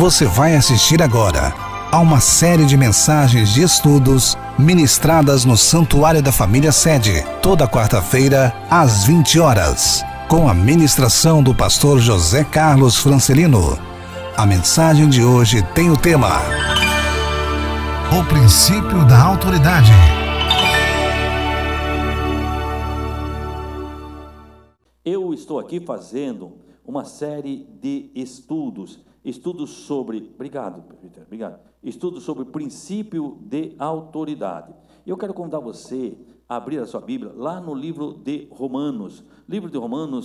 Você vai assistir agora a uma série de mensagens de estudos ministradas no Santuário da Família Sede, toda quarta-feira, às 20 horas, com a ministração do pastor José Carlos Francelino. A mensagem de hoje tem o tema: o princípio da autoridade. Eu estou aqui fazendo uma série de estudos sobre, obrigado, estudos sobre princípio de autoridade. Eu quero convidar você a abrir a sua Bíblia lá no livro de Romanos,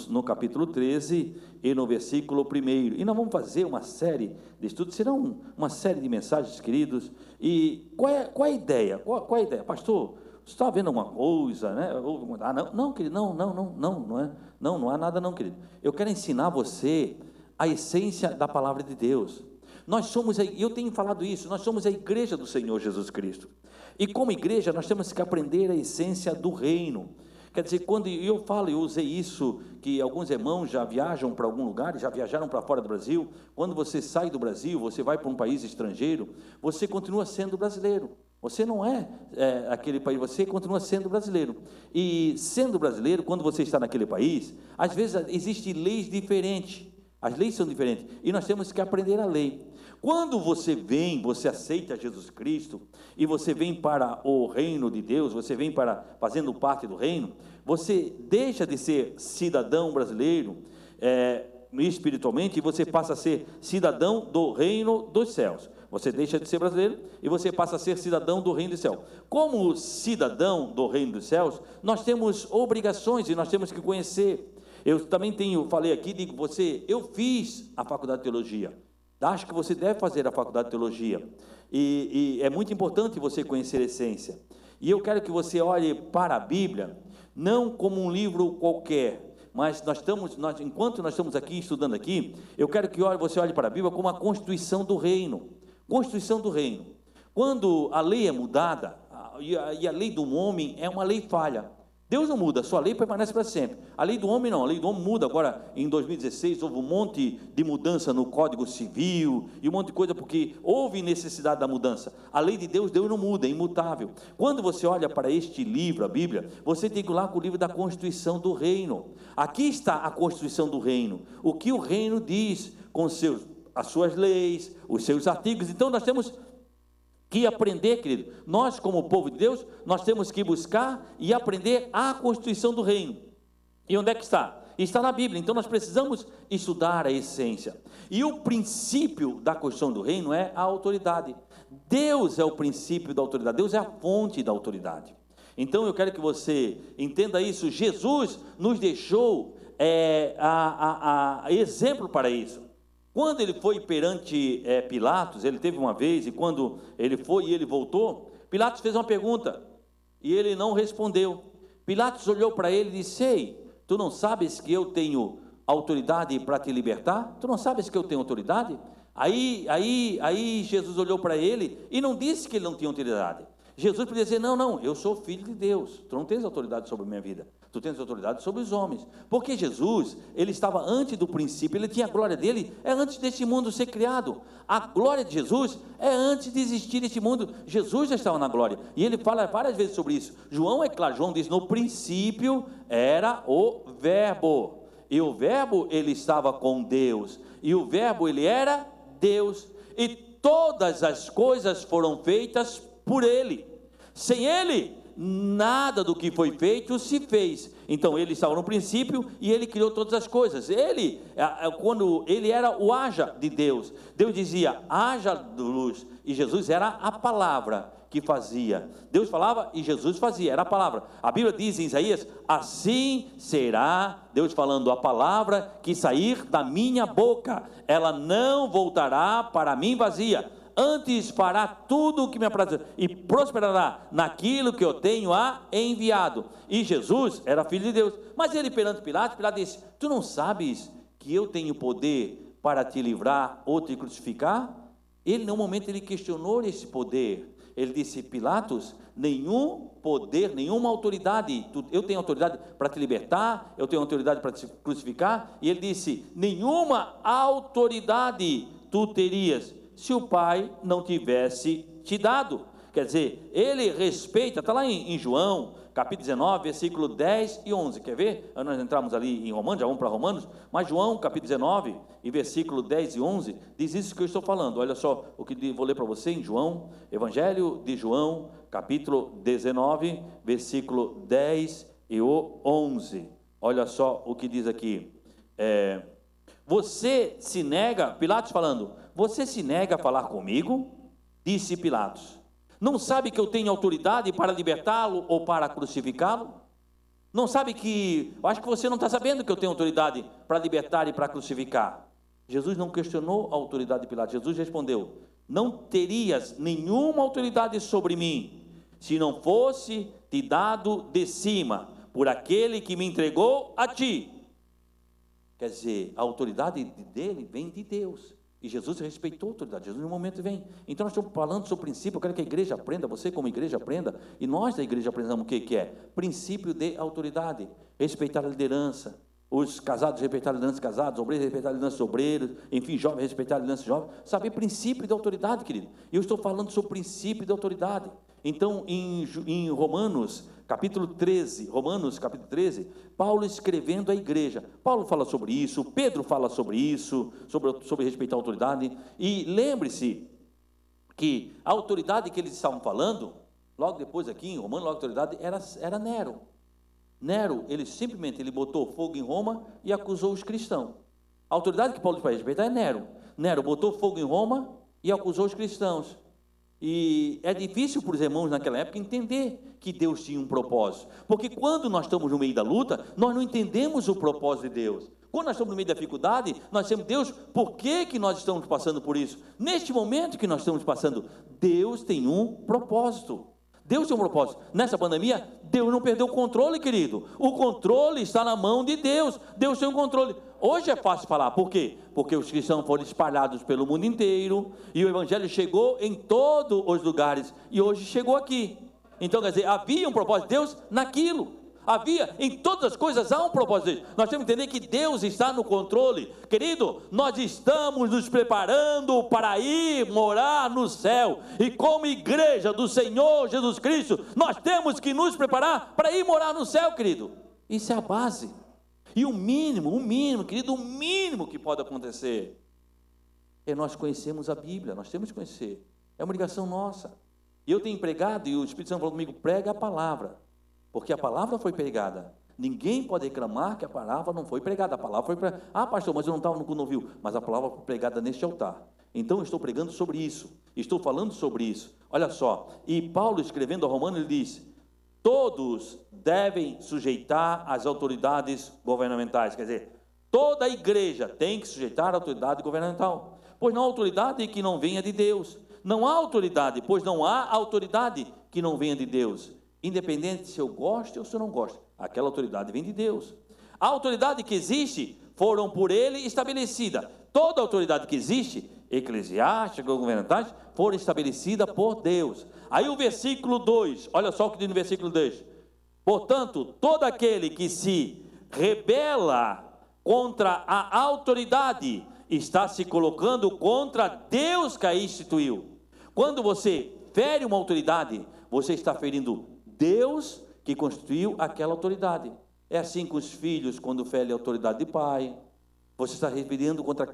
no capítulo 13 e no versículo 1. E nós vamos fazer uma série de estudos, serão uma série de mensagens, queridos. E qual é a ideia? Qual é a ideia? Pastor, você está vendo alguma coisa, né? Não, querido, não há nada não, querido. Eu quero ensinar você a essência da palavra de Deus. Nós somos, eu tenho falado isso, nós somos a igreja do Senhor Jesus Cristo. E como igreja, nós temos que aprender a essência do reino. Quer dizer, quando eu usei isso, que alguns irmãos já viajam para algum lugar, já viajaram para fora do Brasil. Quando você sai do Brasil, você vai para um país estrangeiro, você continua sendo brasileiro. Você não é aquele país, você continua sendo brasileiro. E sendo brasileiro, quando você está naquele país, às vezes existem leis diferentes. As leis são diferentes e nós temos que aprender a lei. Quando você aceita Jesus Cristo e você vem para o reino de Deus, você vem para fazendo parte do reino, você deixa de ser cidadão brasileiro espiritualmente e você passa a ser cidadão do reino dos céus. Você deixa de ser brasileiro e você passa a ser cidadão do reino dos céus. Como cidadão do reino dos céus, nós temos obrigações e nós temos que conhecer. Eu também falei aqui, digo você, eu fiz a faculdade de teologia. Acho que você deve fazer a faculdade de teologia. E é muito importante você conhecer a essência. E eu quero que você olhe para a Bíblia, não como um livro qualquer, mas enquanto nós estamos aqui, estudando aqui, eu quero que você olhe para a Bíblia como a constituição do reino. Constituição do reino. Quando a lei é mudada, e a lei do homem é uma lei falha. Deus não muda, sua lei permanece para sempre. A lei do homem não, a lei do homem muda. Agora, em 2016, houve um monte de mudança no Código Civil, e um monte de coisa, porque houve necessidade da mudança. A lei de Deus não muda, é imutável. Quando você olha para este livro, a Bíblia, você tem que ir lá com o livro da Constituição do Reino. Aqui está a Constituição do Reino, o que o reino diz, com as suas leis, os seus artigos. Então, nós temos que aprender, querido, nós como povo de Deus, nós temos que buscar e aprender a Constituição do Reino. E onde é que está? Está na Bíblia. Então nós precisamos estudar a essência. E o princípio da Constituição do Reino é a autoridade. Deus é o princípio da autoridade, Deus é a fonte da autoridade. Então eu quero que você entenda isso. Jesus nos deixou exemplo para isso. Quando ele foi perante Pilatos, ele teve uma vez, e quando ele foi e ele voltou, Pilatos fez uma pergunta, e ele não respondeu. Pilatos olhou para ele e disse: ei, tu não sabes que eu tenho autoridade para te libertar? Tu não sabes que eu tenho autoridade? Aí Jesus olhou para ele e não disse que ele não tinha autoridade. Jesus podia dizer: não, eu sou filho de Deus, tu não tens autoridade sobre a minha vida, tu tens autoridade sobre os homens, porque Jesus, ele estava antes do princípio, ele tinha a glória dele, é antes deste mundo ser criado. A glória de Jesus é antes de existir este mundo. Jesus já estava na glória, e ele fala várias vezes sobre isso. João diz: no princípio era o verbo, e o verbo ele estava com Deus, e o verbo ele era Deus, e todas as coisas foram feitas por ele. Sem ele, nada do que foi feito se fez. Então ele estava no princípio e ele criou todas as coisas. Quando ele era o haja de Deus, Deus dizia: haja luz, e Jesus era a palavra que fazia. Deus falava e Jesus fazia, era a palavra. A Bíblia diz em Isaías: assim será, Deus falando, a palavra que sair da minha boca, ela não voltará para mim vazia, antes fará tudo o que me apraz e prosperará naquilo que eu tenho enviado. E Jesus era filho de Deus, mas ele perante Pilatos disse: tu não sabes que eu tenho poder para te livrar ou te crucificar? Ele, no momento, ele questionou esse poder. Ele disse: Pilatos, nenhum poder, nenhuma autoridade, eu tenho autoridade para te libertar, eu tenho autoridade para te crucificar. E ele disse: nenhuma autoridade tu terias se o pai não tivesse te dado? Quer dizer, ele respeita, está lá em João, capítulo 19, versículo 10 e 11, quer ver? Nós entramos ali em Romanos, já vamos para Romanos, mas João, capítulo 19, e versículo 10 e 11, diz isso que eu estou falando. Olha só o que vou ler para você em João, Evangelho de João, capítulo 19, versículo 10 e 11, olha só o que diz aqui. Você se nega, Pilatos falando, você se nega a falar comigo? Disse Pilatos, não sabe que eu tenho autoridade para libertá-lo ou para crucificá-lo? Não sabe que, eu acho que você não está sabendo que eu tenho autoridade para libertar e para crucificar. Jesus não questionou a autoridade de Pilatos. Jesus respondeu, não terias nenhuma autoridade sobre mim, se não fosse te dado de cima, por aquele que me entregou a ti. Quer dizer, a autoridade dele vem de Deus. E Jesus respeitou a autoridade, Jesus no momento vem. Então nós estamos falando sobre o princípio, eu quero que a igreja aprenda, você como igreja aprenda, e nós da igreja aprendamos o que é? Princípio de autoridade, respeitar a liderança, os casados respeitar a liderança de casados, obreiros respeitar a liderança de obreiros, enfim, jovens respeitar a liderança de jovens, saber princípio de autoridade, querido. E eu estou falando sobre o princípio de autoridade. Então em Romanos capítulo 13, Paulo escrevendo à igreja, Paulo fala sobre isso, Pedro fala sobre isso, sobre respeitar a autoridade, e lembre-se que a autoridade que eles estavam falando, logo depois aqui em Romanos, a autoridade era Nero. Nero, ele botou fogo em Roma e acusou os cristãos. A autoridade que Paulo diz para respeitar é Nero. Nero botou fogo em Roma e acusou os cristãos. E é difícil para os irmãos naquela época entender que Deus tinha um propósito, porque quando nós estamos no meio da luta, nós não entendemos o propósito de Deus. Quando nós estamos no meio da dificuldade, nós dizemos, Deus, por que nós estamos passando por isso? Neste momento que nós estamos passando, Deus tem um propósito. Deus tem um propósito. Nessa pandemia, Deus não perdeu o controle, querido. O controle está na mão de Deus. Deus tem um controle. Hoje é fácil falar, por quê? Porque os cristãos foram espalhados pelo mundo inteiro, e o evangelho chegou em todos os lugares, e hoje chegou aqui. Então, quer dizer, havia um propósito de Deus naquilo. Em todas as coisas há um propósito de Deus. Nós temos que entender que Deus está no controle. Querido, nós estamos nos preparando para ir morar no céu, e como igreja do Senhor Jesus Cristo, nós temos que nos preparar para ir morar no céu, querido. Isso é a base. E o mínimo, querido, o mínimo que pode acontecer é nós conhecermos a Bíblia. Nós temos que conhecer, é uma ligação nossa. E eu tenho pregado, e o Espírito Santo falou comigo, prega a palavra, porque a palavra foi pregada. Ninguém pode reclamar que a palavra não foi pregada. A palavra foi pregada. Ah, pastor, mas eu não estava no ouviu. Mas a palavra foi pregada neste altar. Então eu estou pregando sobre isso, estou falando sobre isso. Olha só, e Paulo escrevendo a Romanos, ele diz, todos devem sujeitar às autoridades governamentais. Quer dizer, toda a igreja tem que sujeitar à autoridade governamental, pois não há autoridade que não venha de Deus. Não há autoridade, pois não há autoridade que não venha de Deus. Independente se eu gosto ou se eu não gosto, aquela autoridade vem de Deus. A autoridade que existe foram por ele estabelecida. Toda autoridade que existe, eclesiástica, governamentais, foram estabelecida por Deus. Aí o versículo 2, olha só o que diz no versículo 2. Portanto, todo aquele que se rebela contra a autoridade está se colocando contra Deus que a instituiu. Quando você fere uma autoridade, você está ferindo Deus que constituiu aquela autoridade. É assim com os filhos, quando ferem a autoridade de pai, você está rebelando contra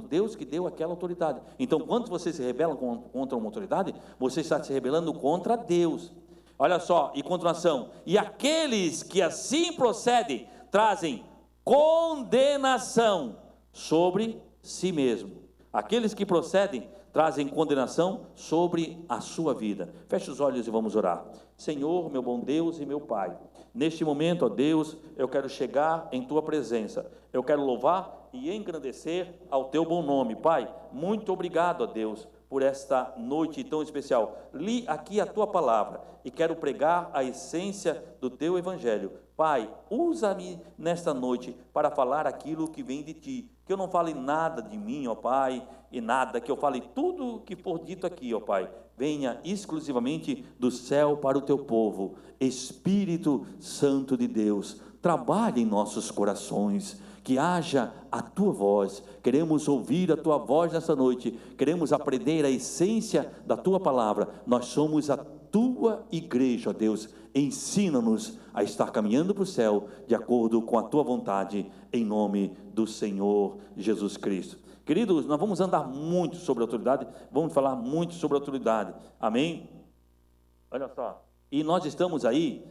Deus que deu aquela autoridade. Então, quando você se rebela contra uma autoridade, você está se rebelando contra Deus. Olha só, e continuação, e aqueles que assim procedem, trazem condenação sobre si mesmo. Aqueles que procedem, trazem condenação sobre a sua vida. Feche os olhos e vamos orar. Senhor, meu bom Deus e meu Pai, neste momento, ó Deus, eu quero chegar em Tua presença, eu quero louvar e engrandecer ao Teu bom nome. Pai, muito obrigado, ó Deus, por esta noite tão especial. Li aqui a Tua palavra e quero pregar a essência do Teu Evangelho. Pai, usa-me nesta noite para falar aquilo que vem de Ti, que eu não fale nada de mim, ó Pai, e nada, que eu fale tudo que for dito aqui, ó Pai, venha exclusivamente do céu para o Teu povo. Espírito Santo de Deus, trabalhe em nossos corações, que haja a tua voz. Queremos ouvir a tua voz nessa noite, queremos aprender a essência da tua palavra. Nós somos a tua igreja, ó Deus. Ensina-nos a estar caminhando para o céu de acordo com a tua vontade, em nome do Senhor Jesus Cristo. Queridos, nós vamos andar muito sobre autoridade, vamos falar muito sobre autoridade, amém? Olha só, e nós estamos aí,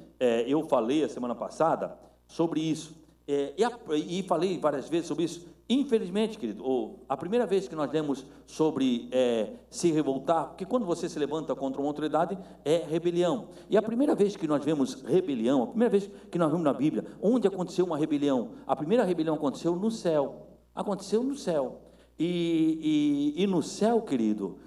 eu falei a semana passada sobre isso, e falei várias vezes sobre isso. Infelizmente, querido, a primeira vez que nós lemos sobre se revoltar, porque quando você se levanta contra uma autoridade, é rebelião. E a primeira vez que nós vemos rebelião, a primeira vez que nós vemos na Bíblia, onde aconteceu uma rebelião? A primeira rebelião aconteceu no céu. Aconteceu no céu. E no céu, querido,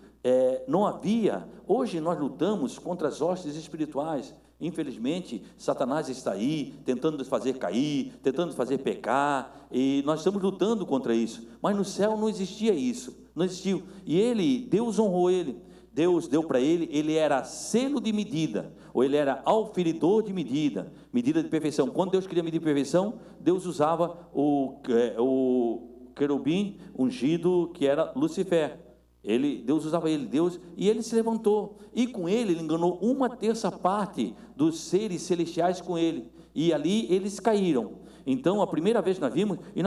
não havia. Hoje nós lutamos contra as hostes espirituais. Infelizmente, Satanás está aí, tentando nos fazer cair, tentando nos fazer pecar, e nós estamos lutando contra isso. Mas no céu não existia isso, não existiu. E Deus honrou ele. Deus deu para ele era selo de medida, ou ele era auferidor de medida, medida de perfeição. Quando Deus queria medir perfeição, Deus usava o querubim ungido, que era Lucifer. Deus usava ele, e ele se levantou, e com ele enganou 1/3 dos seres celestiais com ele, e ali eles caíram. Então, a primeira vez que nós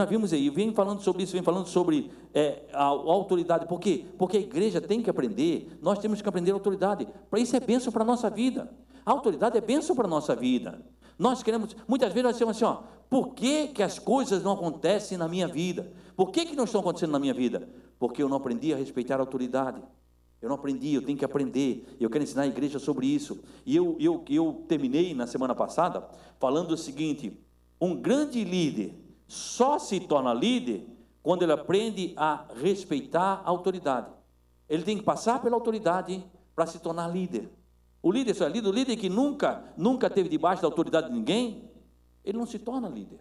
vimos aí, vem falando sobre isso, vem falando sobre a autoridade. Por quê? Porque a igreja tem que aprender, nós temos que aprender a autoridade, para isso é bênção para a nossa vida, a autoridade é bênção para a nossa vida. Nós queremos, muitas vezes nós dizemos assim, por que as coisas não acontecem na minha vida? Por que não estão acontecendo na minha vida? Porque eu não aprendi a respeitar a autoridade. Eu não aprendi, eu tenho que aprender. Eu quero ensinar a igreja sobre isso. E eu terminei na semana passada falando o seguinte: um grande líder só se torna líder quando ele aprende a respeitar a autoridade. Ele tem que passar pela autoridade para se tornar líder. O líder só é líder. O líder que nunca esteve debaixo da autoridade de ninguém, ele não se torna líder.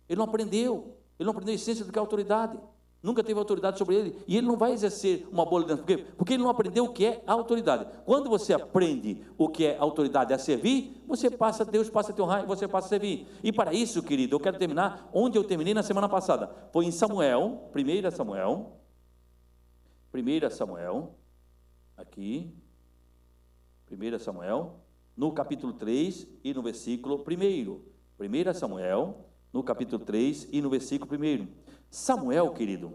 Ele não aprendeu a essência do que é autoridade. Nunca teve autoridade sobre ele, e ele não vai exercer uma boa liderança. Por quê? Porque ele não aprendeu o que é autoridade. Quando você aprende o que é autoridade a servir, Deus passa a te honrar e você passa a servir. E para isso, querido, eu quero terminar onde eu terminei na semana passada. Foi em Samuel, 1 Samuel, aqui, 1 Samuel, no capítulo 3 e no versículo 1. 1 Samuel, no capítulo 3 e no versículo 1. Samuel, querido,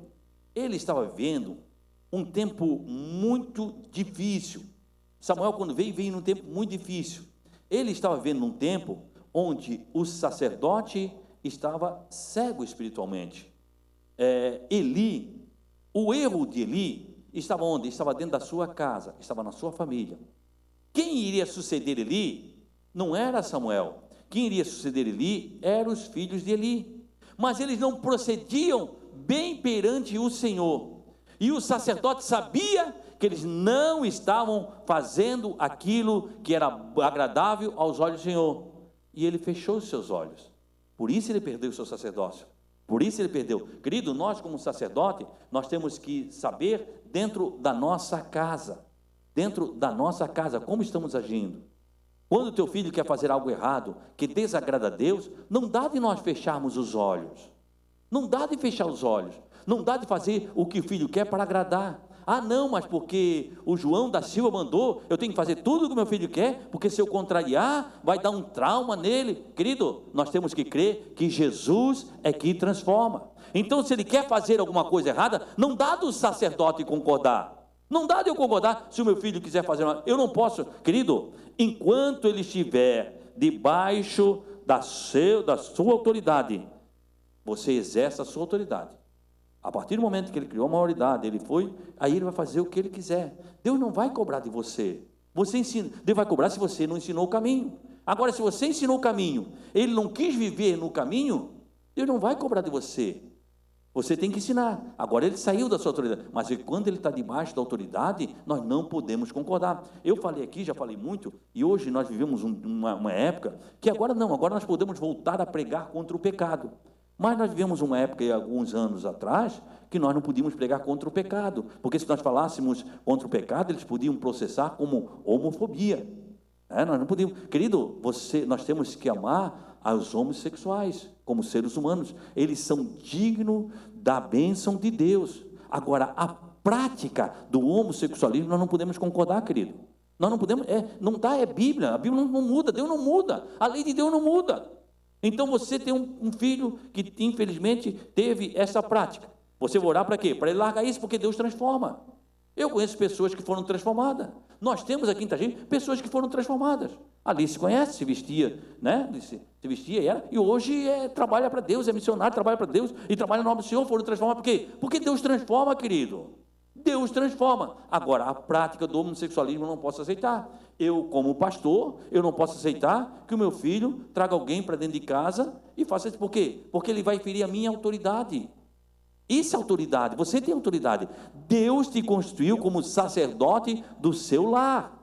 ele estava vivendo um tempo muito difícil. Samuel, quando veio num tempo muito difícil. Ele estava vivendo num tempo onde o sacerdote estava cego espiritualmente. O erro de Eli estava onde? Estava dentro da sua casa, estava na sua família. Quem iria suceder Eli não era Samuel. Quem iria suceder Eli eram os filhos de Eli. Mas eles não procediam bem perante o Senhor. E o sacerdote sabia que eles não estavam fazendo aquilo que era agradável aos olhos do Senhor. E ele fechou os seus olhos. Por isso ele perdeu o seu sacerdócio. Por isso ele perdeu. Querido, nós como sacerdote, nós temos que saber dentro da nossa casa, como estamos agindo. Quando o teu filho quer fazer algo errado, que desagrada a Deus, não dá de nós fecharmos os olhos. Não dá de fechar os olhos. Não dá de fazer o que o filho quer para agradar. Ah, não, mas porque o João da Silva mandou, eu tenho que fazer tudo o que o meu filho quer, porque se eu contrariar, vai dar um trauma nele. Querido, nós temos que crer que Jesus é que transforma. Então, se ele quer fazer alguma coisa errada, não dá do sacerdote concordar. Não dá de eu concordar se o meu filho quiser fazer uma... Eu não posso, querido, enquanto ele estiver debaixo da sua autoridade, você exerce a sua autoridade. A partir do momento que ele criou uma autoridade, aí ele vai fazer o que ele quiser. Deus não vai cobrar de você. Deus vai cobrar se você não ensinou o caminho. Agora, se você ensinou o caminho, ele não quis viver no caminho, Deus não vai cobrar de você. Você tem que ensinar. Agora ele saiu da sua autoridade, mas quando ele está debaixo da autoridade, nós não podemos concordar. Eu falei aqui, já falei muito, e hoje nós vivemos uma época que agora nós podemos voltar a pregar contra o pecado. Mas nós vivemos uma época, alguns anos atrás, que nós não podíamos pregar contra o pecado, porque se nós falássemos contra o pecado, eles podiam processar como homofobia. Nós não podíamos. Querido, nós temos que amar aos homossexuais, como seres humanos. Eles são dignos da bênção de Deus. Agora, a prática do homossexualismo, nós não podemos concordar, querido. Nós não podemos, não dá, é Bíblia. A Bíblia não muda, Deus não muda. A lei de Deus não muda. Então, você tem um filho que, infelizmente, teve essa prática. Você vai orar para quê? Para ele largar isso, porque Deus transforma. Eu conheço pessoas que foram transformadas. Nós temos aqui em Itajaí pessoas que foram transformadas. Ali se conhece, se vestia, né? Se vestia e hoje trabalha para Deus, é missionário, trabalha para Deus e trabalha no nome do Senhor. Foram transformados por quê? Porque Deus transforma, querido. Deus transforma. Agora, a prática do homossexualismo eu não posso aceitar. Eu, como pastor, eu não posso aceitar que o meu filho traga alguém para dentro de casa e faça isso. Por quê? Porque ele vai ferir a minha autoridade. Isso é autoridade, você tem autoridade. Deus te constituiu como sacerdote do seu lar.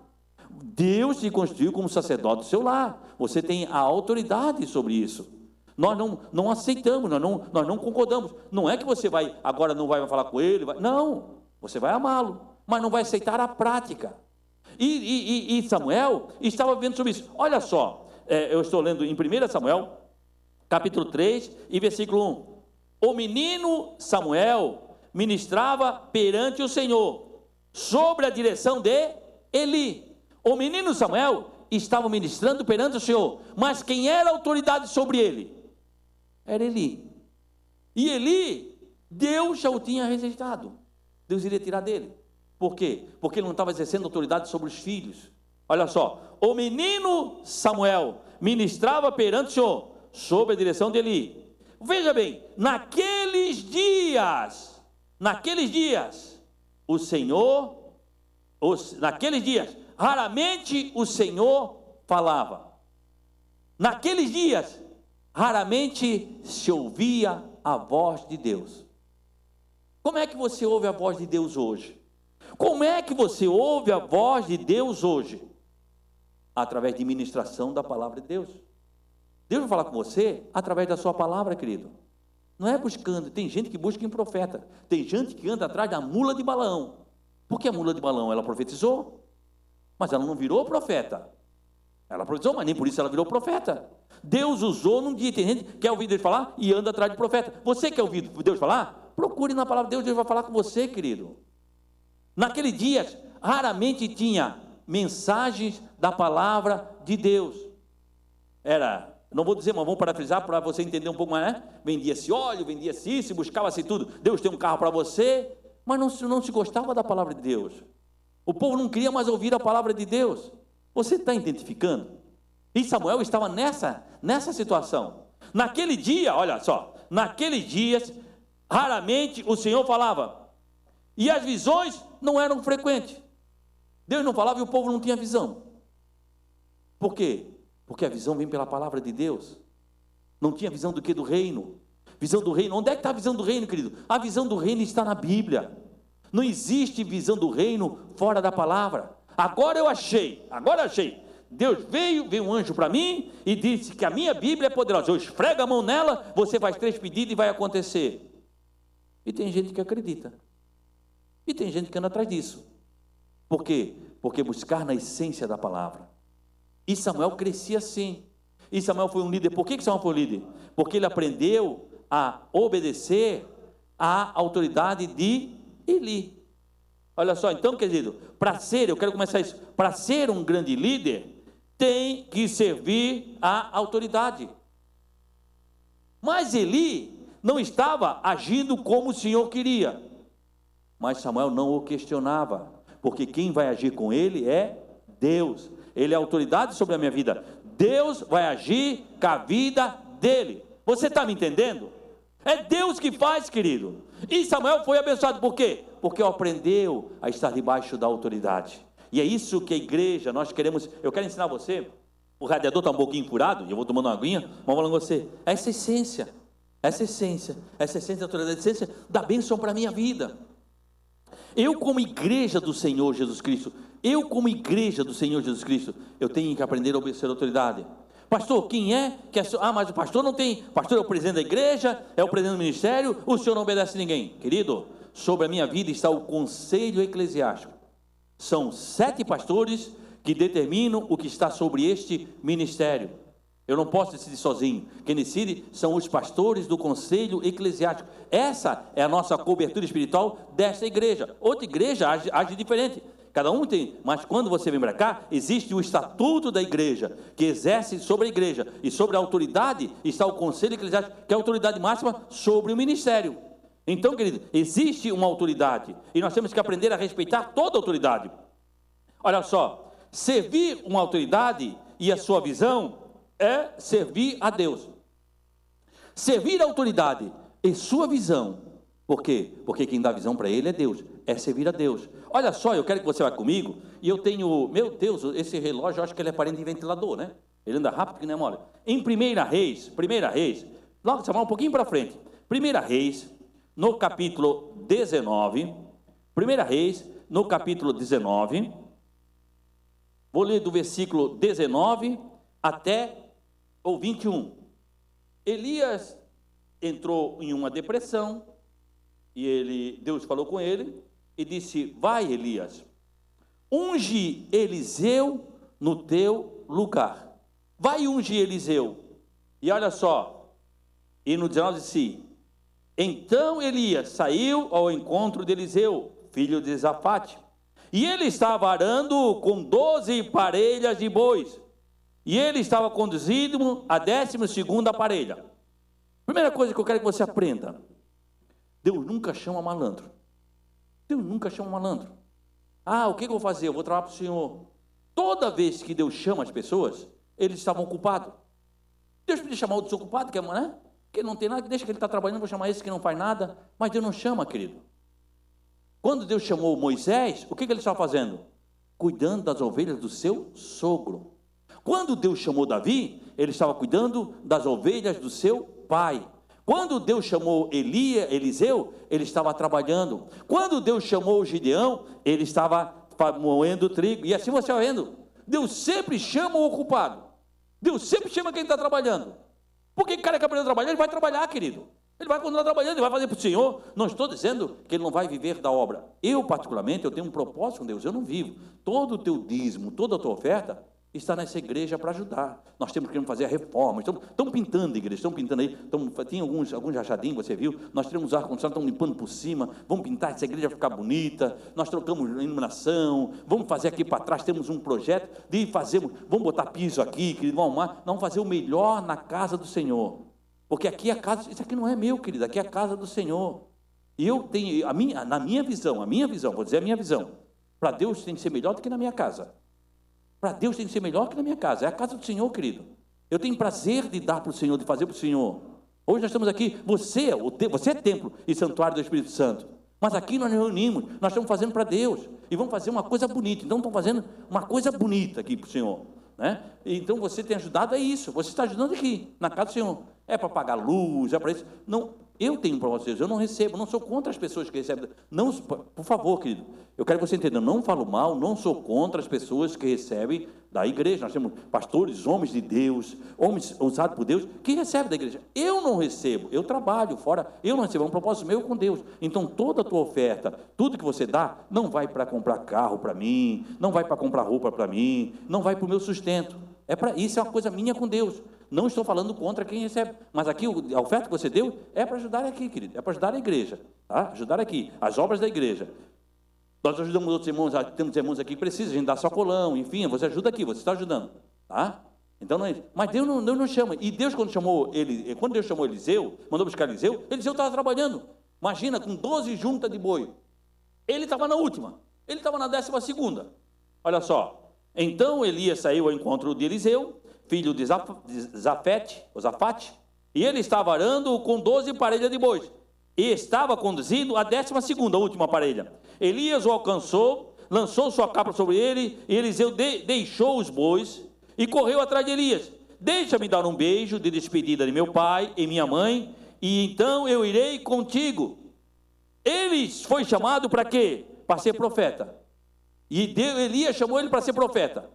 Deus te constituiu como sacerdote do seu lar. Você tem a autoridade sobre isso. Nós não aceitamos, nós não concordamos. Não é que você agora não vai falar com ele, não, você vai amá-lo, mas não vai aceitar a prática. E Samuel estava vendo sobre isso. Olha só, eu estou lendo em 1 Samuel, capítulo 3 e versículo 1. O menino Samuel ministrava perante o Senhor, sob a direção de Eli. O menino Samuel estava ministrando perante o Senhor, mas quem era a autoridade sobre ele? Era Eli. E Eli, Deus já o tinha rejeitado. Deus iria tirar dele. Por quê? Porque ele não estava exercendo autoridade sobre os filhos. Olha só, o menino Samuel ministrava perante o Senhor, sob a direção de Eli. Veja bem, naqueles dias, raramente o Senhor falava. Naqueles dias, raramente se ouvia a voz de Deus. Como é que você ouve a voz de Deus hoje? Como é que você ouve a voz de Deus hoje? Através de ministração da palavra de Deus. Deus vai falar com você através da sua palavra, querido. Não é buscando. Tem gente que busca em profeta. Tem gente que anda atrás da mula de Balaão. Por que a mula de Balaão? Ela profetizou, mas ela não virou profeta. Ela profetizou, mas nem por isso ela virou profeta. Deus usou num dia. Tem gente que quer ouvir Deus falar e anda atrás de profeta. Você quer ouvir Deus falar? Procure na palavra de Deus, Deus vai falar com você, querido. Naquele dia, raramente tinha mensagens da palavra de Deus. Não vou dizer, mas vamos parafrisar para você entender um pouco mais, né? Vendia-se óleo, vendia-se isso, buscava-se tudo. Deus tem um carro para você, mas não se gostava da palavra de Deus. O povo não queria mais ouvir a palavra de Deus. Você está identificando? E Samuel estava nessa situação. Naquele dia, olha só, naqueles dias, raramente o Senhor falava. E as visões não eram frequentes. Deus não falava e o povo não tinha visão. Por quê? Porque a visão vem pela palavra de Deus. Não tinha visão do que? Do reino. Visão do reino. Onde é que está a visão do reino, querido? A visão do reino está na Bíblia. Não existe visão do reino fora da palavra. Agora achei. Deus veio um anjo para mim e disse que a minha Bíblia é poderosa. Eu esfrego a mão nela, você faz 3 pedidos e vai acontecer. E tem gente que acredita. E tem gente que anda atrás disso. Por quê? Porque buscar na essência da palavra. E Samuel crescia assim. E Samuel foi um líder. Por que Samuel foi um líder? Porque ele aprendeu a obedecer à autoridade de Eli. Olha só, então, querido, eu quero começar isso. Para ser um grande líder, tem que servir à autoridade. Mas Eli não estava agindo como o Senhor queria. Mas Samuel não o questionava, porque quem vai agir com ele é Deus. Ele é autoridade sobre a minha vida. Deus vai agir com a vida dele. Você está me entendendo? É Deus que faz, querido. E Samuel foi abençoado. Por quê? Porque aprendeu a estar debaixo da autoridade. E é isso que a igreja, nós queremos. Eu quero ensinar você. O radiador está um pouquinho furado, e eu vou tomando uma aguinha, mas vou falando com você. Essa essência da autoridade, essa essência da bênção para a minha vida. Eu como igreja do Senhor Jesus Cristo, eu tenho que aprender a obedecer a autoridade. Pastor, quem é? Mas o pastor não tem. Pastor é o presidente da igreja, é o presidente do ministério, o senhor não obedece a ninguém. Querido, sobre a minha vida está o conselho eclesiástico. São 7 pastores que determinam o que está sobre este ministério. Eu não posso decidir sozinho. Quem decide são os pastores do conselho eclesiástico. Essa é a nossa cobertura espiritual desta igreja. Outra igreja age diferente. Cada um tem, mas quando você vem para cá, existe o estatuto da igreja, que exerce sobre a igreja, e sobre a autoridade está o conselho eclesiástico, que é a autoridade máxima sobre o ministério. Então, querido, existe uma autoridade, e nós temos que aprender a respeitar toda a autoridade. Olha só, servir uma autoridade e a sua visão é servir a Deus. Servir a autoridade e sua visão. Por quê? Porque quem dá visão para ele é Deus, é servir a Deus. Olha só, eu quero que você vá comigo, e eu tenho, meu Deus, esse relógio, eu acho que ele é parente de ventilador, né? Ele anda rápido que nem mole. Em 1 Reis, logo você vai um pouquinho para frente, 1 Reis, no capítulo 19, 1 Reis, no capítulo 19, vou ler do versículo 19 até o 21. Elias entrou em uma depressão, e Deus falou com ele, e disse: vai, Elias, unge Eliseu no teu lugar. Vai ungir Eliseu. E olha só, e no 19 disse: então Elias saiu ao encontro de Eliseu, filho de Safate, e ele estava arando com 12 parelhas de bois, e ele estava conduzindo a 12ª parelha. Primeira coisa que eu quero que você aprenda: Deus nunca chama malandro. Deus nunca chama malandro. Ah, o que eu vou fazer? Eu vou trabalhar para o Senhor. Toda vez que Deus chama as pessoas, eles estavam ocupados. Deus podia chamar o desocupado, que é, né? Que não tem nada, que deixa que ele está trabalhando, vou chamar esse que não faz nada. Mas Deus não chama, querido. Quando Deus chamou Moisés, o que ele estava fazendo? Cuidando das ovelhas do seu sogro. Quando Deus chamou Davi, ele estava cuidando das ovelhas do seu pai. Quando Deus chamou Eliseu, ele estava trabalhando. Quando Deus chamou Gideão, ele estava moendo trigo. E assim você vai vendo, Deus sempre chama o ocupado. Deus sempre chama quem está trabalhando. Porque o cara que aprendeu a trabalhar, ele vai trabalhar, querido. Ele vai continuar trabalhando, ele vai fazer para o Senhor. Não estou dizendo que ele não vai viver da obra. Eu, particularmente, eu tenho um propósito com Deus. Eu não vivo. Todo o teu dízimo, toda a tua oferta está nessa igreja para ajudar. Nós temos que fazer a reforma. Estão pintando a igreja, estão pintando aí. Tem alguns rachadinhos, você viu? Nós temos ar-condicionado, estamos limpando por cima. Vamos pintar essa igreja ficar bonita. Nós trocamos iluminação. Vamos fazer aqui para trás. Temos um projeto de fazermos. Vamos botar piso aqui, querido. Vamos arrumar. Vamos fazer o melhor na casa do Senhor. Porque aqui é a casa. Isso aqui não é meu, querido. Aqui é a casa do Senhor. E eu tenho na minha visão, vou dizer a minha visão. Para Deus tem que ser melhor do que na minha casa. Para Deus tem que ser melhor que na minha casa. É a casa do Senhor, querido. Eu tenho prazer de dar para o Senhor, de fazer para o Senhor. Hoje nós estamos aqui, você é templo e santuário do Espírito Santo. Mas aqui nós nos reunimos, nós estamos fazendo para Deus. E vamos fazer uma coisa bonita. Então estamos fazendo uma coisa bonita aqui para o Senhor, né? Então você tem ajudado a isso. Você está ajudando aqui, na casa do Senhor. É para pagar luz, é para isso. Não, eu tenho para vocês, eu não recebo, não sou contra as pessoas que recebem. Não, por favor, querido, eu quero que você entenda, eu não falo mal, não sou contra as pessoas que recebem da igreja. Nós temos pastores, homens de Deus, homens usados por Deus, que recebem da igreja. Eu não recebo, eu trabalho fora, eu não recebo, é um propósito meu com Deus. Então toda a tua oferta, tudo que você dá, não vai para comprar carro para mim, não vai para comprar roupa para mim, não vai para o meu sustento. Isso é uma coisa minha com Deus. Não estou falando contra quem recebe, mas aqui a oferta que você deu é para ajudar aqui, querido, é para ajudar a igreja, tá? Ajudar aqui, as obras da igreja. Nós ajudamos outros irmãos, temos irmãos aqui que precisam, a gente dá sacolão, enfim, você ajuda aqui, você está ajudando, tá? Então não é isso. Mas Deus não chama. E Deus, quando Deus chamou Eliseu, mandou buscar Eliseu estava trabalhando. Imagina, com 12 juntas de boi. Ele estava na última, ele estava na 12ª. Olha só. Então Elias saiu ao encontro de Eliseu, filho de Zafate, e ele estava arando com 12 parelhas de bois, e estava conduzindo a 12ª, a última parelha. Elias o alcançou, lançou sua capa sobre ele, e Eliseu deixou os bois, e correu atrás de Elias. Deixa-me dar um beijo de despedida de meu pai e minha mãe, e então eu irei contigo. Ele foi chamado para quê? Para ser profeta. E Elias chamou ele para ser profeta.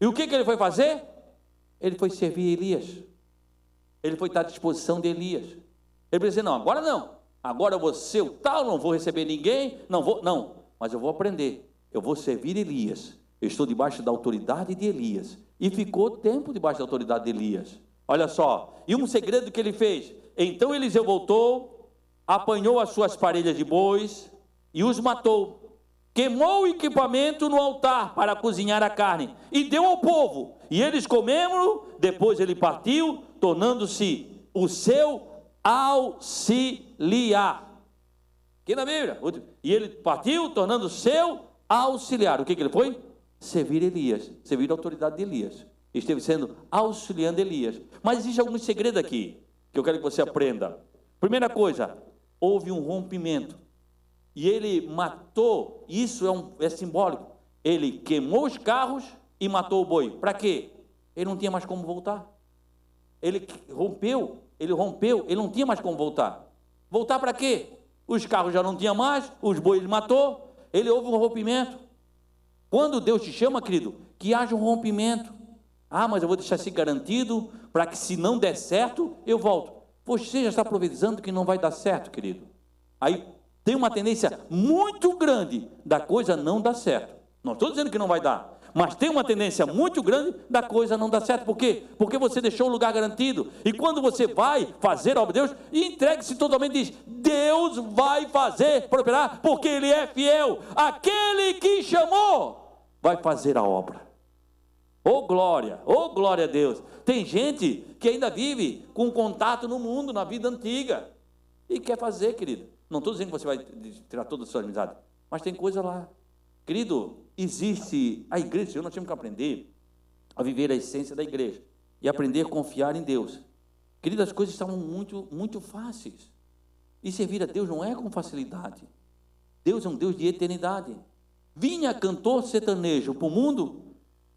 E o que ele foi fazer? Ele foi servir Elias. Ele foi estar à disposição de Elias. Ele disse: não, agora eu vou ser o tal, não vou receber ninguém, mas eu vou aprender, eu vou servir Elias. Eu estou debaixo da autoridade de Elias. E ficou tempo debaixo da autoridade de Elias. Olha só, e um segredo que ele fez. Então Eliseu voltou, apanhou as suas parelhas de bois e os matou. Queimou o equipamento no altar para cozinhar a carne e deu ao povo. E eles comeram, depois ele partiu, tornando-se o seu auxiliar. Aqui na Bíblia. E ele partiu, tornando seu auxiliar. O que ele foi? Servir Elias, servir a autoridade de Elias. Esteve sendo auxiliando Elias. Mas existe algum segredo aqui que eu quero que você aprenda. Primeira coisa, houve um rompimento. E ele matou, isso é simbólico. Ele queimou os carros e matou o boi. Para quê? Ele não tinha mais como voltar. Ele rompeu, ele não tinha mais como voltar. Voltar para quê? Os carros já não tinha mais, os bois ele matou, houve um rompimento. Quando Deus te chama, querido, que haja um rompimento. Ah, mas eu vou deixar isso garantido, para que se não der certo, eu volto. Você já está profetizando que não vai dar certo, querido. Aí tem uma tendência muito grande da coisa não dar certo. Não estou dizendo que não vai dar, mas tem uma tendência muito grande da coisa não dar certo. Por quê? Porque você deixou o lugar garantido. E quando você vai fazer a obra de Deus, entregue-se totalmente e diz: Deus vai fazer prosperar, porque Ele é fiel. Aquele que chamou vai fazer a obra. Oh glória a Deus. Tem gente que ainda vive com contato no mundo, na vida antiga, e quer fazer, querido. Não estou dizendo que você vai tirar toda a sua amizade, mas tem coisa lá. Querido, existe a igreja, nós temos que aprender a viver a essência da igreja e aprender a confiar em Deus. Querido, as coisas estavam muito fáceis. E servir a Deus não é com facilidade. Deus é um Deus de eternidade. Vinha cantor sertanejo para o mundo,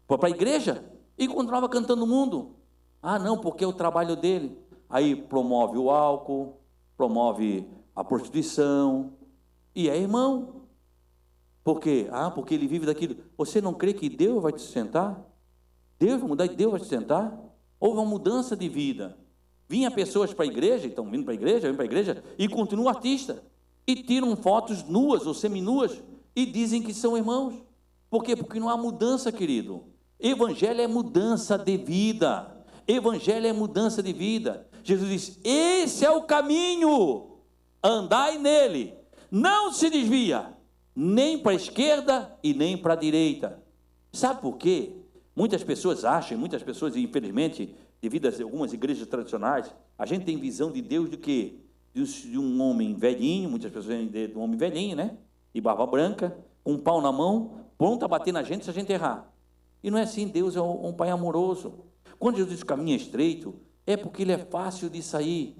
para a igreja, e continuava cantando no mundo. Ah, não, porque é o trabalho dele. Aí promove o álcool, promove a prostituição, e é irmão. Por quê? Ah, porque ele vive daquilo. Você não crê que Deus vai te sustentar? Deus vai mudar e Deus vai te sustentar? Houve uma mudança de vida. Vinha pessoas para a igreja, estão vindo para a igreja, e continuam artistas, e tiram fotos nuas ou seminuas, e dizem que são irmãos. Por quê? Porque não há mudança, querido. Evangelho é mudança de vida. Evangelho é mudança de vida. Jesus disse: esse é o caminho, andai nele, não se desvia, nem para a esquerda e nem para a direita. Sabe por quê? Muitas pessoas acham, infelizmente, devido a algumas igrejas tradicionais, a gente tem visão de Deus do quê? De um homem velhinho, muitas pessoas têm de um homem velhinho, né? De barba branca, com um pau na mão, pronto a bater na gente se a gente errar. E não é assim. Deus é um pai amoroso. Quando Jesus diz que o caminho é estreito, é porque ele é fácil de sair.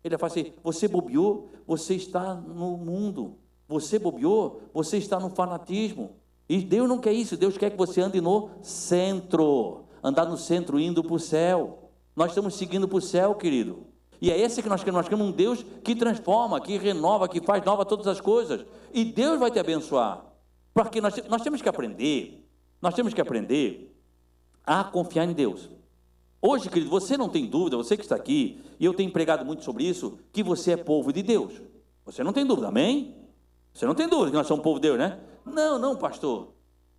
Ele é fácil. Você bobeou, você está no mundo. Você bobeou, você está no fanatismo. E Deus não quer isso. Deus quer que você ande no centro. Andar no centro, indo para o céu. Nós estamos seguindo para o céu, querido. E é esse que nós queremos. Nós queremos um Deus que transforma, que renova, que faz nova todas as coisas. E Deus vai te abençoar. Porque nós temos que aprender. Nós temos que aprender a confiar em Deus. Hoje, querido, você não tem dúvida, você que está aqui, e eu tenho pregado muito sobre isso, que você é povo de Deus. Você não tem dúvida, amém? Você não tem dúvida que nós somos povo de Deus, né? Não, pastor.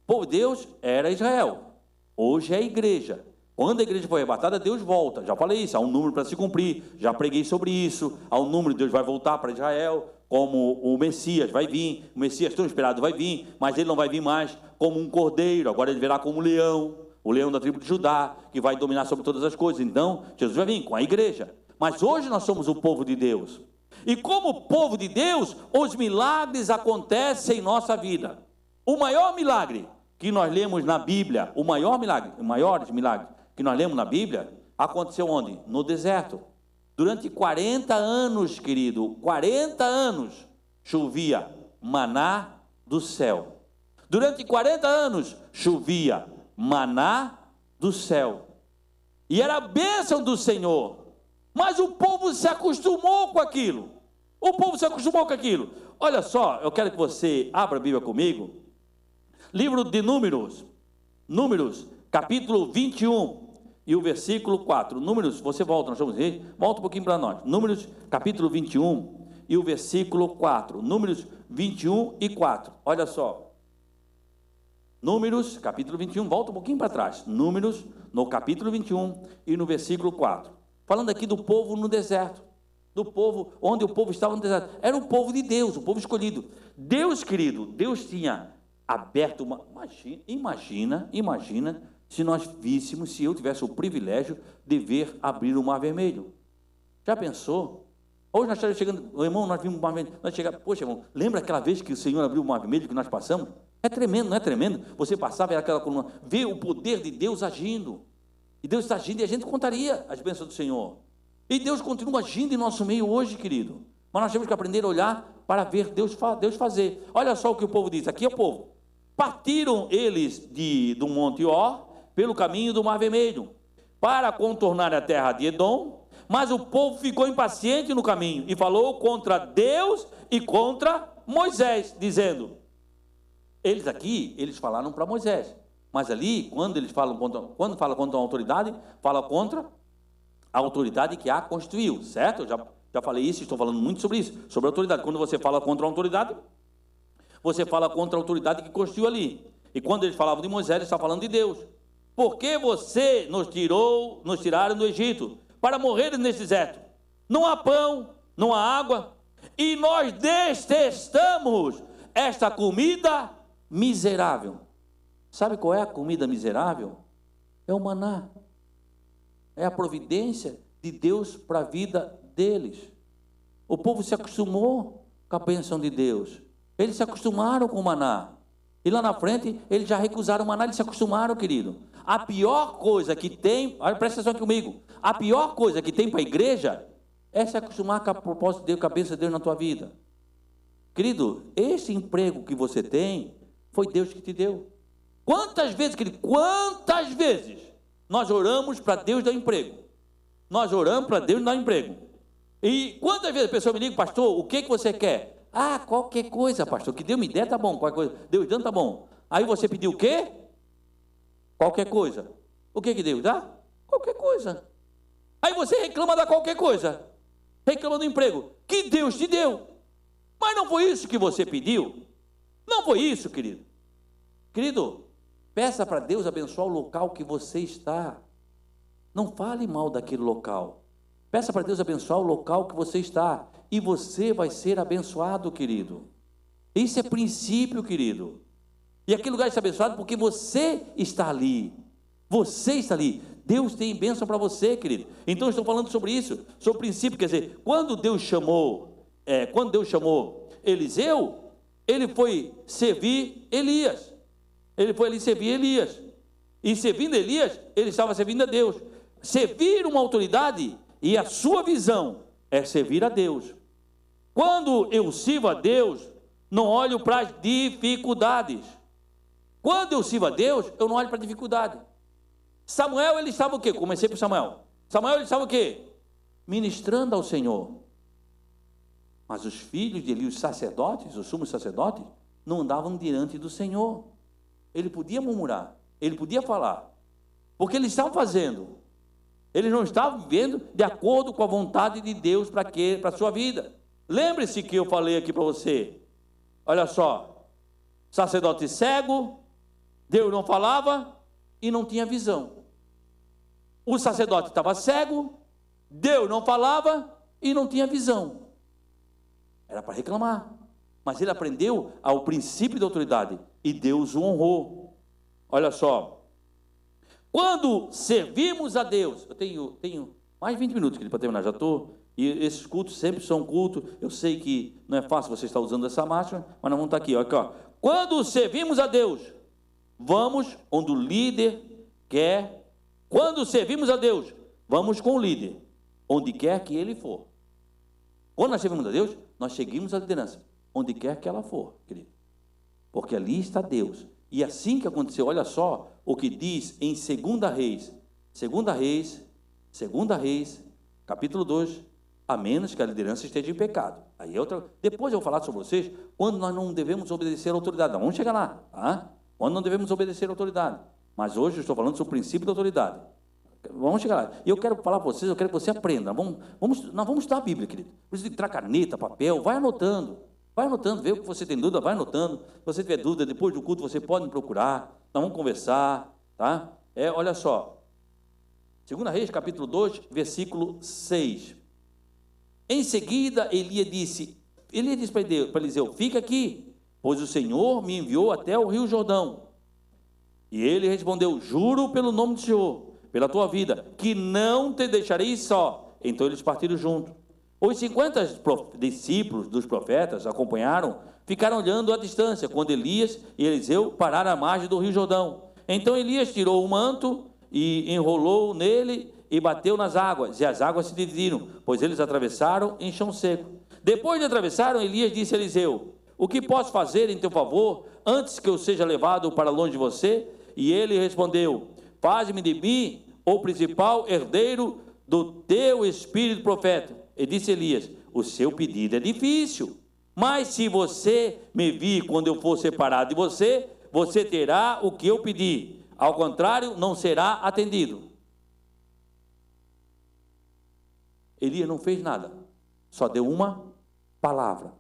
Povo de Deus era Israel. Hoje é a igreja. Quando a igreja foi arrebatada, Deus volta. Já falei isso, há um número para se cumprir. Já preguei sobre isso. Há um número, Deus vai voltar para Israel, como o Messias vai vir. O Messias tão esperado vai vir, mas ele não vai vir mais como um cordeiro. Agora ele virá como um leão. O leão da tribo de Judá, que vai dominar sobre todas as coisas. Então, Jesus vai vir com a igreja. Mas hoje nós somos o povo de Deus. E como povo de Deus, os milagres acontecem em nossa vida. O maior milagre que nós lemos na Bíblia, os maiores milagres que nós lemos na Bíblia, aconteceu onde? No deserto. Durante 40 anos, querido, 40 anos, chovia maná do céu. Durante 40 anos, chovia maná do céu. E era a bênção do Senhor. Mas o povo se acostumou com aquilo. Olha só, eu quero que você abra a Bíblia comigo. Livro de Números, capítulo 21 e o versículo 4. Números, você volta, nós vamos ver, volta um pouquinho para nós. Números, capítulo 21 e o versículo 4. Números 21 e 4. Olha só. Números, capítulo 21, volta um pouquinho para trás. Números, no capítulo 21 e no versículo 4. falando aqui do povo no deserto, do povo, onde o povo estava no deserto. Era o povo de Deus, o povo escolhido. Deus, querido, Deus tinha aberto uma... Imagina se nós víssemos, se eu tivesse o privilégio de ver abrir o Mar Vermelho. Já pensou? Hoje nós estamos chegando, irmão, nós vimos o Mar Vermelho, nós chegamos, poxa, irmão, lembra aquela vez que o Senhor abriu o Mar Vermelho que nós passamos? É tremendo, não é tremendo? Você passava, era aquela coluna, ver o poder de Deus agindo. E Deus está agindo e a gente contaria as bênçãos do Senhor. E Deus continua agindo em nosso meio hoje, querido. Mas nós temos que aprender a olhar para ver Deus fazer. Olha só o que o povo diz, aqui é o povo. Partiram eles do Monte Or, pelo caminho do Mar Vermelho, para contornar a terra de Edom, mas o povo ficou impaciente no caminho, e falou contra Deus e contra Moisés, dizendo... Eles falaram para Moisés, mas ali, quando fala contra uma autoridade, fala contra a autoridade que a constituiu, certo? Eu já falei isso, estou falando muito sobre isso, sobre a autoridade. Quando você fala contra a autoridade, você fala contra a autoridade que constituiu ali. E quando eles falavam de Moisés, ele está falando de Deus. Por que você nos tiraram do Egito, para morrer nesse deserto? Não há pão, não há água, e nós detestamos esta comida miserável. Sabe qual é a comida miserável? É o maná. É a providência de Deus para a vida deles. O povo se acostumou com a bênção de Deus. Eles se acostumaram com o maná. E lá na frente, eles já recusaram o maná, eles se acostumaram, querido. A pior coisa que tem, olha, presta atenção aqui comigo, a pior coisa que tem para a igreja é se acostumar com a proposta de Deus, com a bênção de Deus na tua vida. Querido, esse emprego que você tem, foi Deus que te deu. Quantas vezes, querido, quantas vezes nós oramos para Deus dar emprego? Nós oramos para Deus dar emprego. E quantas vezes a pessoa me liga, pastor, o que você quer? Ah, qualquer coisa, pastor, que Deus me der, tá bom, qualquer coisa, Deus dando, tá bom. Aí você pediu o quê? Qualquer coisa. O que Deus dá? Qualquer coisa. Aí você reclama da qualquer coisa, reclama do emprego que Deus te deu. Mas não foi isso que você pediu? Não foi isso, querido. Querido, peça para Deus abençoar o local que você está. Não fale mal daquele local. Peça para Deus abençoar o local que você está. E você vai ser abençoado, querido. Isso é princípio, querido. E aquele lugar está abençoado porque você está ali. Você está ali. Deus tem bênção para você, querido. Então, estou falando sobre isso, sobre o princípio. Quer dizer, quando Deus chamou Eliseu, ele foi servir Elias. Ele foi ali servir Elias. E servindo Elias, ele estava servindo a Deus. Servir uma autoridade e a sua visão é servir a Deus. Quando eu sirvo a Deus, não olho para as dificuldades. Quando eu sirvo a Deus, eu não olho para a dificuldade. Samuel, ele estava o quê? Comecei por Samuel. Samuel, ele estava o quê? Ministrando ao Senhor. Mas os filhos de Eli, os sacerdotes, os sumos sacerdotes, não andavam diante do Senhor. Ele podia murmurar, ele podia falar, porque eles estavam fazendo. Eles não estavam vivendo de acordo com a vontade de Deus para a sua vida. Lembre-se que eu falei aqui para você. Olha só, sacerdote cego, Deus não falava e não tinha visão. O sacerdote estava cego, Deus não falava e não tinha visão. Era para reclamar, mas ele aprendeu ao princípio da autoridade e Deus o honrou. Olha só, quando servimos a Deus, eu tenho mais de 20 minutos para terminar, já estou, e esses cultos sempre são cultos, eu sei que não é fácil você estar usando essa máscara, mas nós vamos estar aqui, ó. Quando servimos a Deus, vamos onde o líder quer. Quando servimos a Deus, vamos com o líder, onde quer que ele for. Quando nós servimos a Deus, nós seguimos a liderança, onde quer que ela for, querido. Porque ali está Deus. E assim que aconteceu, olha só o que diz em 2 Reis, capítulo 2, a menos que a liderança esteja em pecado. Aí é outra. Depois eu vou falar sobre vocês, quando nós não devemos obedecer à autoridade. Vamos chegar lá, tá? Quando não devemos obedecer à autoridade. Mas hoje eu estou falando sobre o princípio da autoridade. Vamos chegar lá. E eu quero falar para vocês, eu quero que você aprenda. Nós vamos estudar a Bíblia, querido. Precisa entrar caneta, papel, vai anotando, vê o que você tem dúvida, vai anotando. Se você tiver dúvida, depois do culto, você pode me procurar. Nós vamos conversar, tá? Olha só. 2 Reis, capítulo 2, versículo 6. Em seguida, Elias disse para Eliseu, fica aqui, pois o Senhor me enviou até o rio Jordão. E ele respondeu, juro pelo nome do Senhor, pela tua vida, que não te deixarei só. Então eles partiram juntos. Os 50 discípulos dos profetas acompanharam, ficaram olhando à distância, quando Elias e Eliseu pararam à margem do rio Jordão. Então Elias tirou o manto e enrolou nele e bateu nas águas, e as águas se dividiram, pois eles atravessaram em chão seco. Depois de atravessaram, Elias disse a Eliseu, o que posso fazer em teu favor, antes que eu seja levado para longe de você? E ele respondeu, faz-me de mim o principal herdeiro do teu espírito profeta. E disse Elias, o seu pedido é difícil, mas se você me vir quando eu for separado de você, você terá o que eu pedi, ao contrário, não será atendido. Elias não fez nada, só deu uma palavra.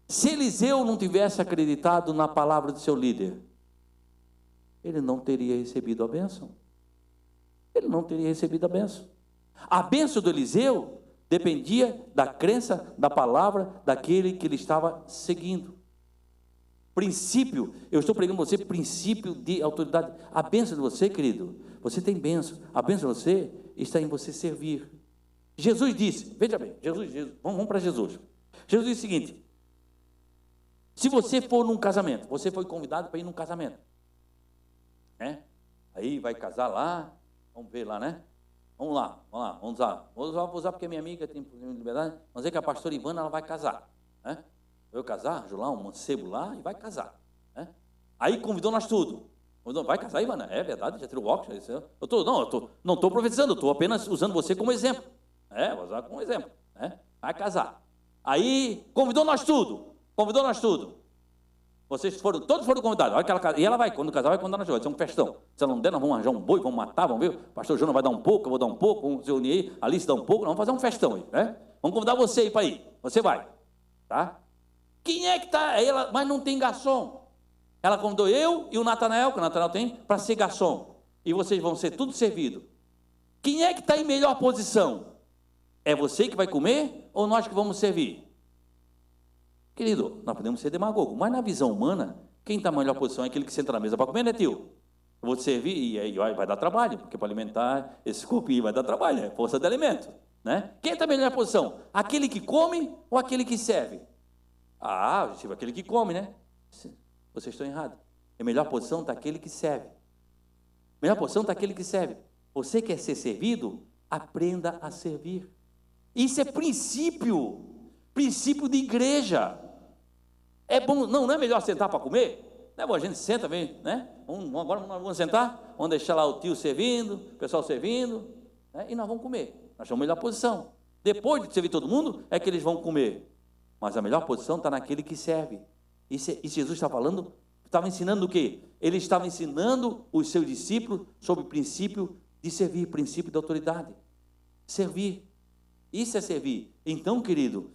Se Eliseu não tivesse acreditado na palavra do seu líder, ele não teria recebido a bênção. Ele não teria recebido a bênção. A bênção do Eliseu dependia da crença, da palavra daquele que ele estava seguindo. Princípio, eu estou pregando para você, princípio de autoridade. A bênção de você, querido, você tem bênção. A bênção de você está em você servir. Jesus disse, veja bem, Jesus, vamos para Jesus. Jesus disse o seguinte, se você for num casamento, você foi convidado para ir num casamento, né? Aí vai casar lá, vamos ver lá, né? Vamos usar porque minha amiga tem liberdade, vamos dizer que a pastora Ivana, ela vai casar, né? Eu casar, lá um mancebo lá e vai casar, né? Aí convidou nós tudo. Vai casar, Ivana? É verdade, já tirou o óculos? Não estou profetizando, estou apenas usando você como exemplo. Vou usar como exemplo, né? Vai casar. Aí convidou nós tudo. Todos foram convidados. E ela vai, quando casar, vai convidar nós dois. Vai ser um festão. Se ela não der, nós vamos arranjar um boi, vamos matar, vamos ver. O pastor Jonas vai dar um pouco, eu vou dar um pouco, vamos se unir aí, a Alice dá um pouco, nós vamos fazer um festão aí, né? Vamos convidar você aí para ir. Você vai, tá? Quem é que está? Mas não tem garçom. Ela convidou eu e o Natanael, que o Natanael tem, para ser garçom. E vocês vão ser tudo servido. Quem é que está em melhor posição? É você que vai comer ou nós que vamos servir? Querido, nós podemos ser demagogo, mas na visão humana, quem está em melhor posição é aquele que senta na mesa para comer, né, tio? Eu vou te servir e aí vai dar trabalho, porque para alimentar esse corpinho vai dar trabalho, é força de alimento, né? Quem está em melhor posição? Aquele que come ou aquele que serve? Aquele que come, né? Vocês estão errados. A melhor posição está aquele que serve. Melhor posição está aquele que serve. Você quer ser servido? Aprenda a servir. Isso é princípio de igreja. É bom, não é melhor sentar para comer? Não é bom, a gente senta, vem, né? Agora nós vamos sentar, vamos deixar lá o tio servindo, o pessoal servindo, né? E nós vamos comer. Nós estamos na melhor posição. Depois de servir todo mundo, é que eles vão comer. Mas a melhor posição está naquele que serve. E Jesus está falando, estava ensinando o quê? Ele estava ensinando os seus discípulos sobre o princípio de servir, princípio de autoridade. Servir. Isso é servir. Então, querido,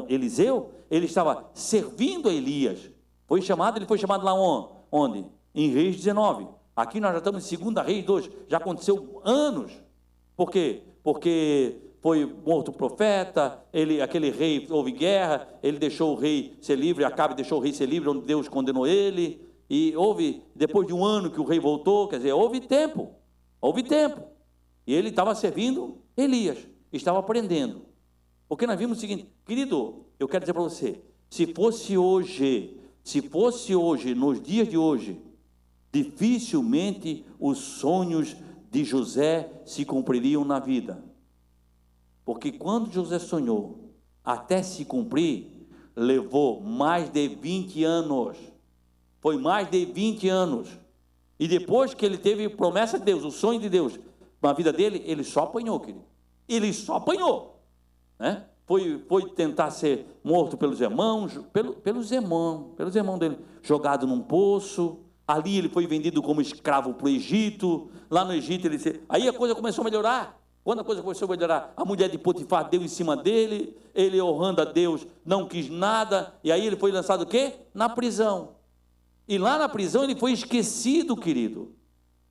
Eliseu, ele estava servindo a Elias. Ele foi chamado lá onde? Em Reis 19. Aqui nós já estamos em 2 Reis 2. Já aconteceu anos. Por quê? Porque foi morto o profeta, aquele rei, houve guerra, ele deixou o rei ser livre, Acabe deixou o rei ser livre, onde Deus condenou ele, e depois de um ano que o rei voltou, quer dizer, houve tempo, e ele estava servindo Elias, estava aprendendo, porque nós vimos o seguinte, querido, eu quero dizer para você, se fosse hoje, nos dias de hoje, dificilmente os sonhos de José se cumpririam na vida, porque quando José sonhou, até se cumprir, levou mais de 20 anos, foi mais de 20 anos, e depois que ele teve promessa de Deus, o sonho de Deus, na vida dele, ele só apanhou, querido, né? Foi tentar ser morto pelos irmãos dele, jogado num poço, ali ele foi vendido como escravo para o Egito, lá no Egito aí a coisa começou a melhorar. Quando a coisa começou a melhorar, a mulher de Potifar deu em cima dele, ele honrando a Deus, não quis nada, e aí ele foi lançado o quê? Na prisão. E lá na prisão ele foi esquecido, querido.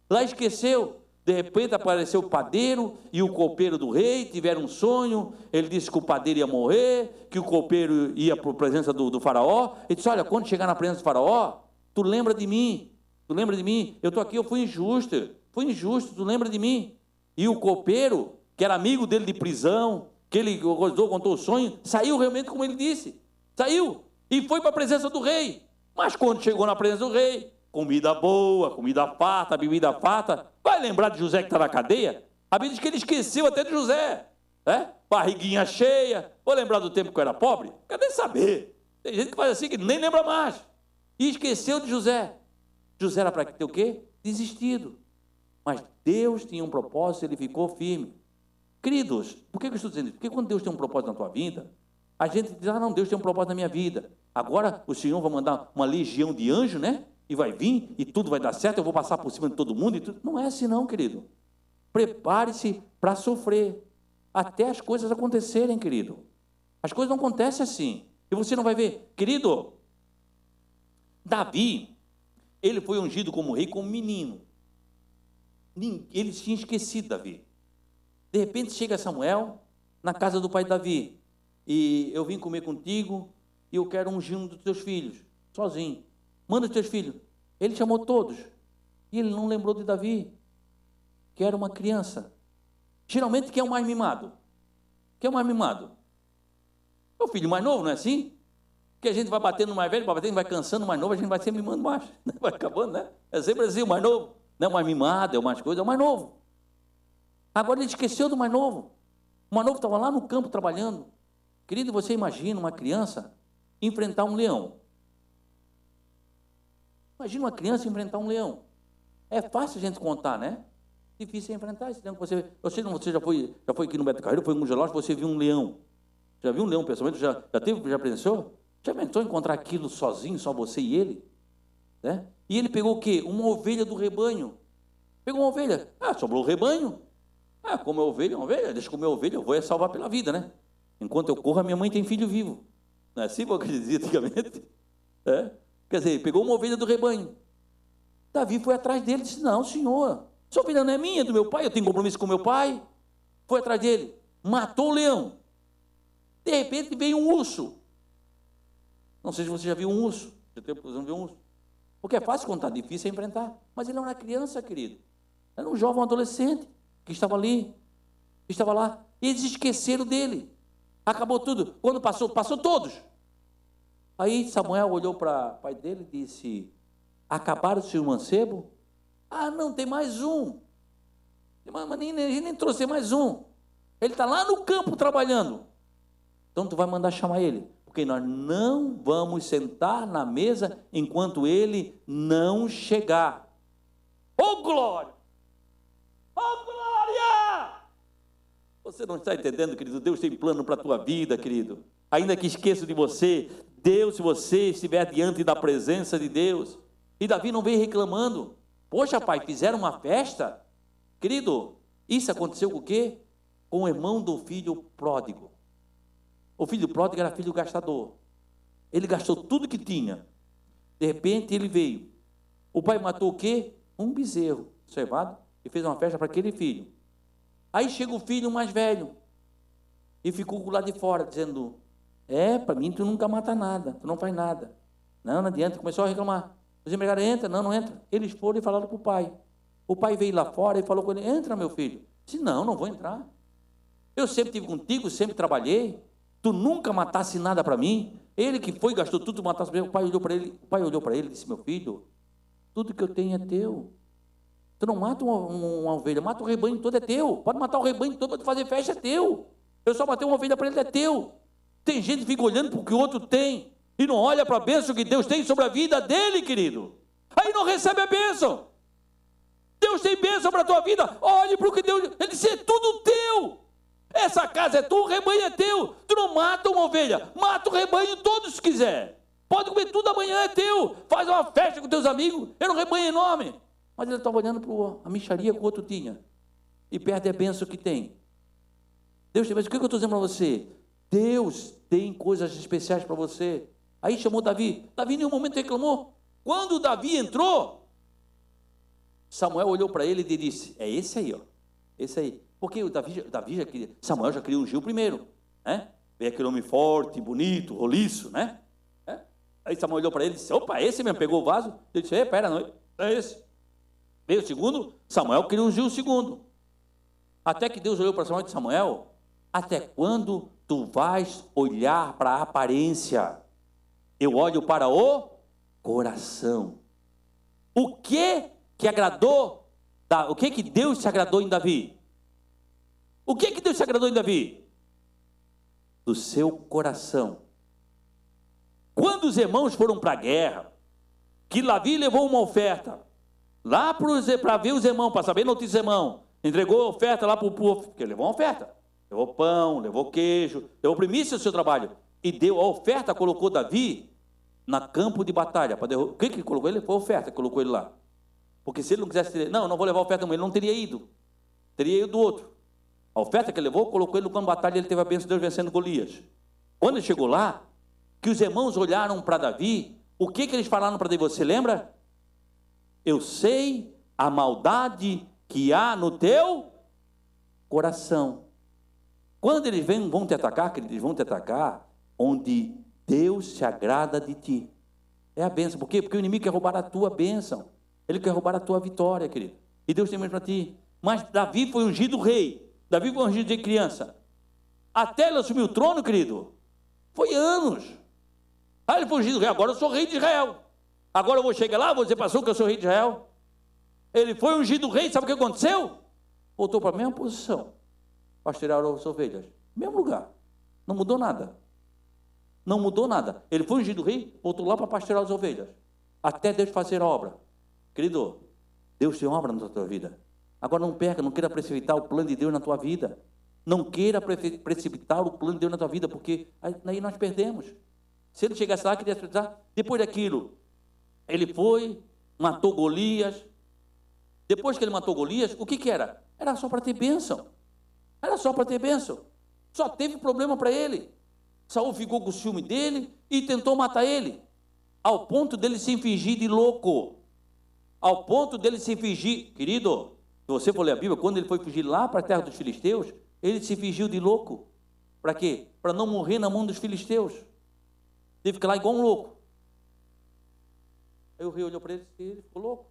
Lá esqueceu. De repente apareceu o padeiro e o copeiro do rei, tiveram um sonho. Ele disse que o padeiro ia morrer, que o copeiro ia para a presença do faraó. Ele disse, olha, quando chegar na presença do faraó, tu lembra de mim, eu estou aqui, eu fui injusto, tu lembra de mim. E o copeiro, que era amigo dele de prisão, que ele contou o sonho, saiu realmente como ele disse, saiu e foi para a presença do rei. Mas quando chegou na presença do rei, comida boa, comida farta, bebida farta, vai lembrar de José que está na cadeia? A Bíblia diz que ele esqueceu até de José, barriguinha cheia. Vou lembrar do tempo que eu era pobre? Quer nem saber. Tem gente que faz assim que nem lembra mais. E esqueceu de José. José era para ter o quê? Desistido. Mas Deus tinha um propósito, ele ficou firme. Queridos, por que eu estou dizendo isso? Porque quando Deus tem um propósito na tua vida, a gente diz, não, Deus tem um propósito na minha vida. Agora o Senhor vai mandar uma legião de anjos, né? E vai vir, e tudo vai dar certo, eu vou passar por cima de todo mundo. E tudo. Não é assim não, querido. Prepare-se para sofrer, até as coisas acontecerem, querido. As coisas não acontecem assim. E você não vai ver. Querido, Davi, ele foi ungido como rei, como menino. Ele tinha esquecido Davi. De repente chega Samuel na casa do pai de Davi. E eu vim comer contigo e eu quero ungir um dos teus filhos, sozinho. Manda os teus filhos. Ele chamou todos. E ele não lembrou de Davi, que era uma criança. Geralmente, quem é o mais mimado? Quem é o mais mimado? É o filho mais novo, não é assim? Que a gente vai batendo no mais velho, vai cansando o mais novo, a gente vai sempre mimando mais. Vai acabando, né? É sempre assim, o mais novo. Não é o mais mimado, é o mais coisa, é o mais novo. Agora ele esqueceu do mais novo. O mais novo estava lá no campo trabalhando. Querido, você imagina uma criança enfrentar um leão. Imagina uma criança enfrentar um leão. É fácil a gente contar, né? Difícil enfrentar esse leão. Você já foi aqui no Beto Carreiro, foi em Mugelós, você viu um leão. Já viu um leão pessoalmente? Já pensou? Já pensou em encontrar aquilo sozinho, só você e ele? Né? E ele pegou o quê? Uma ovelha do rebanho. Pegou uma ovelha. Sobrou o rebanho. Como é ovelha, deixa eu comer ovelha, eu vou salvar pela vida, né? Enquanto eu corro, a minha mãe tem filho vivo. Não é assim que eu dizia antigamente? Quer dizer, pegou uma ovelha do rebanho. Davi foi atrás dele e disse, não, senhor, essa ovelha não é minha, é do meu pai, eu tenho compromisso com meu pai. Foi atrás dele, matou o leão. De repente veio um urso. Não sei se você já viu um urso. Já teve oportunidade de ver um urso? Porque é fácil contar, difícil é enfrentar. Mas ele não era criança, querido. Era um jovem, um adolescente, que estava ali, estava lá. E eles esqueceram dele. Acabou tudo. Quando passou todos. Aí Samuel olhou para o pai dele e disse, acabaram-se o mancebo? Não, tem mais um. Mas nem trouxe mais um. Ele está lá no campo trabalhando. Então tu vai mandar chamar ele. Porque nós não vamos sentar na mesa enquanto ele não chegar. Oh, glória! Oh, glória! Você não está entendendo, querido? Deus tem plano para a tua vida, querido. Ainda que esqueça de você, Deus, se você estiver diante da presença de Deus. E Davi não veio reclamando. Poxa, pai, fizeram uma festa? Querido, isso aconteceu com o quê? Com o irmão do filho pródigo. O filho pródigo era filho gastador. Ele gastou tudo que tinha. De repente ele veio. O pai matou o quê? Um bezerro cevado e fez uma festa para aquele filho. Aí chega o filho mais velho e ficou lá de fora dizendo, para mim tu nunca mata nada, tu não faz nada. Não adianta, começou a reclamar. Os empregados entram, não entra. Eles foram e falaram para o pai. O pai veio lá fora e falou com ele, entra meu filho. Disse, não vou entrar. Eu sempre estive contigo, sempre trabalhei. Tu nunca matasse nada para mim. Ele que foi, gastou tudo, matasse para mim. O pai olhou para ele e disse, meu filho, tudo que eu tenho é teu. Tu não mata uma ovelha, mata o rebanho todo, é teu. Pode matar o rebanho todo para fazer festa, é teu. Eu só matei uma ovelha para ele, é teu. Tem gente que fica olhando para o que o outro tem e não olha para a bênção que Deus tem sobre a vida dele, querido. Aí não recebe a bênção. Deus tem bênção para a tua vida. Olhe para o que Deus... Ele disse, é tudo teu. Essa casa é tua, o rebanho é teu. Tu não mata uma ovelha, mata o rebanho todo se quiser. Pode comer tudo, amanhã é teu. Faz uma festa com teus amigos. Era um rebanho enorme. Mas ele estava olhando para a mixaria que o outro tinha. E perde a bênção que tem. Deus tem, mas o que eu estou dizendo para você? Deus tem coisas especiais para você. Aí chamou Davi. Davi em nenhum momento reclamou. Quando Davi entrou, Samuel olhou para ele e disse, é esse aí, ó, esse aí. Porque o Davi já queria, Samuel já queria ungir o primeiro, né? Veio aquele homem forte, bonito, roliço, né? Aí Samuel olhou para ele e disse, opa, esse mesmo, pegou o vaso. Ele disse, pera, não, é esse. Veio o segundo, Samuel queria ungir o segundo. Até que Deus olhou para Samuel e disse, Samuel, até quando tu vais olhar para a aparência? Eu olho para o coração. O que agradou, o que Deus se agradou em Davi? O que Deus se agradou em Davi? Do seu coração. Quando os irmãos foram para a guerra, que Davi levou uma oferta, lá para ver os irmãos, para saber notícias dos irmãos, entregou a oferta lá para o povo, porque levou uma oferta, levou pão, levou queijo, levou primícia do seu trabalho, e deu a oferta, colocou Davi na campo de batalha. O que colocou ele? Foi a oferta, colocou ele lá. Porque se ele não quisesse, não vou levar a oferta, ele não teria ido, teria ido do outro. A oferta que ele levou, colocou ele no campo de batalha, e ele teve a bênção de Deus vencendo Golias. Quando ele chegou lá, que os irmãos olharam para Davi, o que eles falaram para Davi? Você lembra? Eu sei a maldade que há no teu coração. Quando eles vão te atacar, eles vão te atacar onde Deus se agrada de ti. É a bênção. Por quê? Porque o inimigo quer roubar a tua bênção. Ele quer roubar a tua vitória, querido. E Deus tem mesmo para ti. Mas Davi foi ungido rei. Davi foi ungido de criança. Até ele assumir o trono, querido, foi anos. Ele foi ungido rei, agora eu sou rei de Israel. Agora eu vou chegar lá, vou dizer para que eu sou rei de Israel. Ele foi ungido rei, sabe o que aconteceu? Voltou para a mesma posição. Pastorear as ovelhas. Mesmo lugar. Não mudou nada. Não mudou nada. Ele foi ungido rei, voltou lá para pastorear as ovelhas. Até Deus fazer a obra. Querido, Deus tem obra na tua vida. Agora não perca, não queira precipitar o plano de Deus na tua vida. Não queira precipitar o plano de Deus na tua vida, porque aí nós perdemos. Se ele chegasse lá, queria precipitar. Depois daquilo, ele foi, matou Golias. Depois que ele matou Golias, o que era? Era só para ter bênção. Era só para ter bênção. Só teve problema para ele. Saul ficou com o ciúme dele e tentou matar ele. Ao ponto dele se fingir de louco. Ao ponto dele se fingir, querido, se você for ler a Bíblia, quando ele foi fugir lá para a terra dos filisteus, ele se fingiu de louco. Para quê? Para não morrer na mão dos filisteus. Teve que ficar lá igual um louco. Aí o rei olhou para ele e ele ficou louco.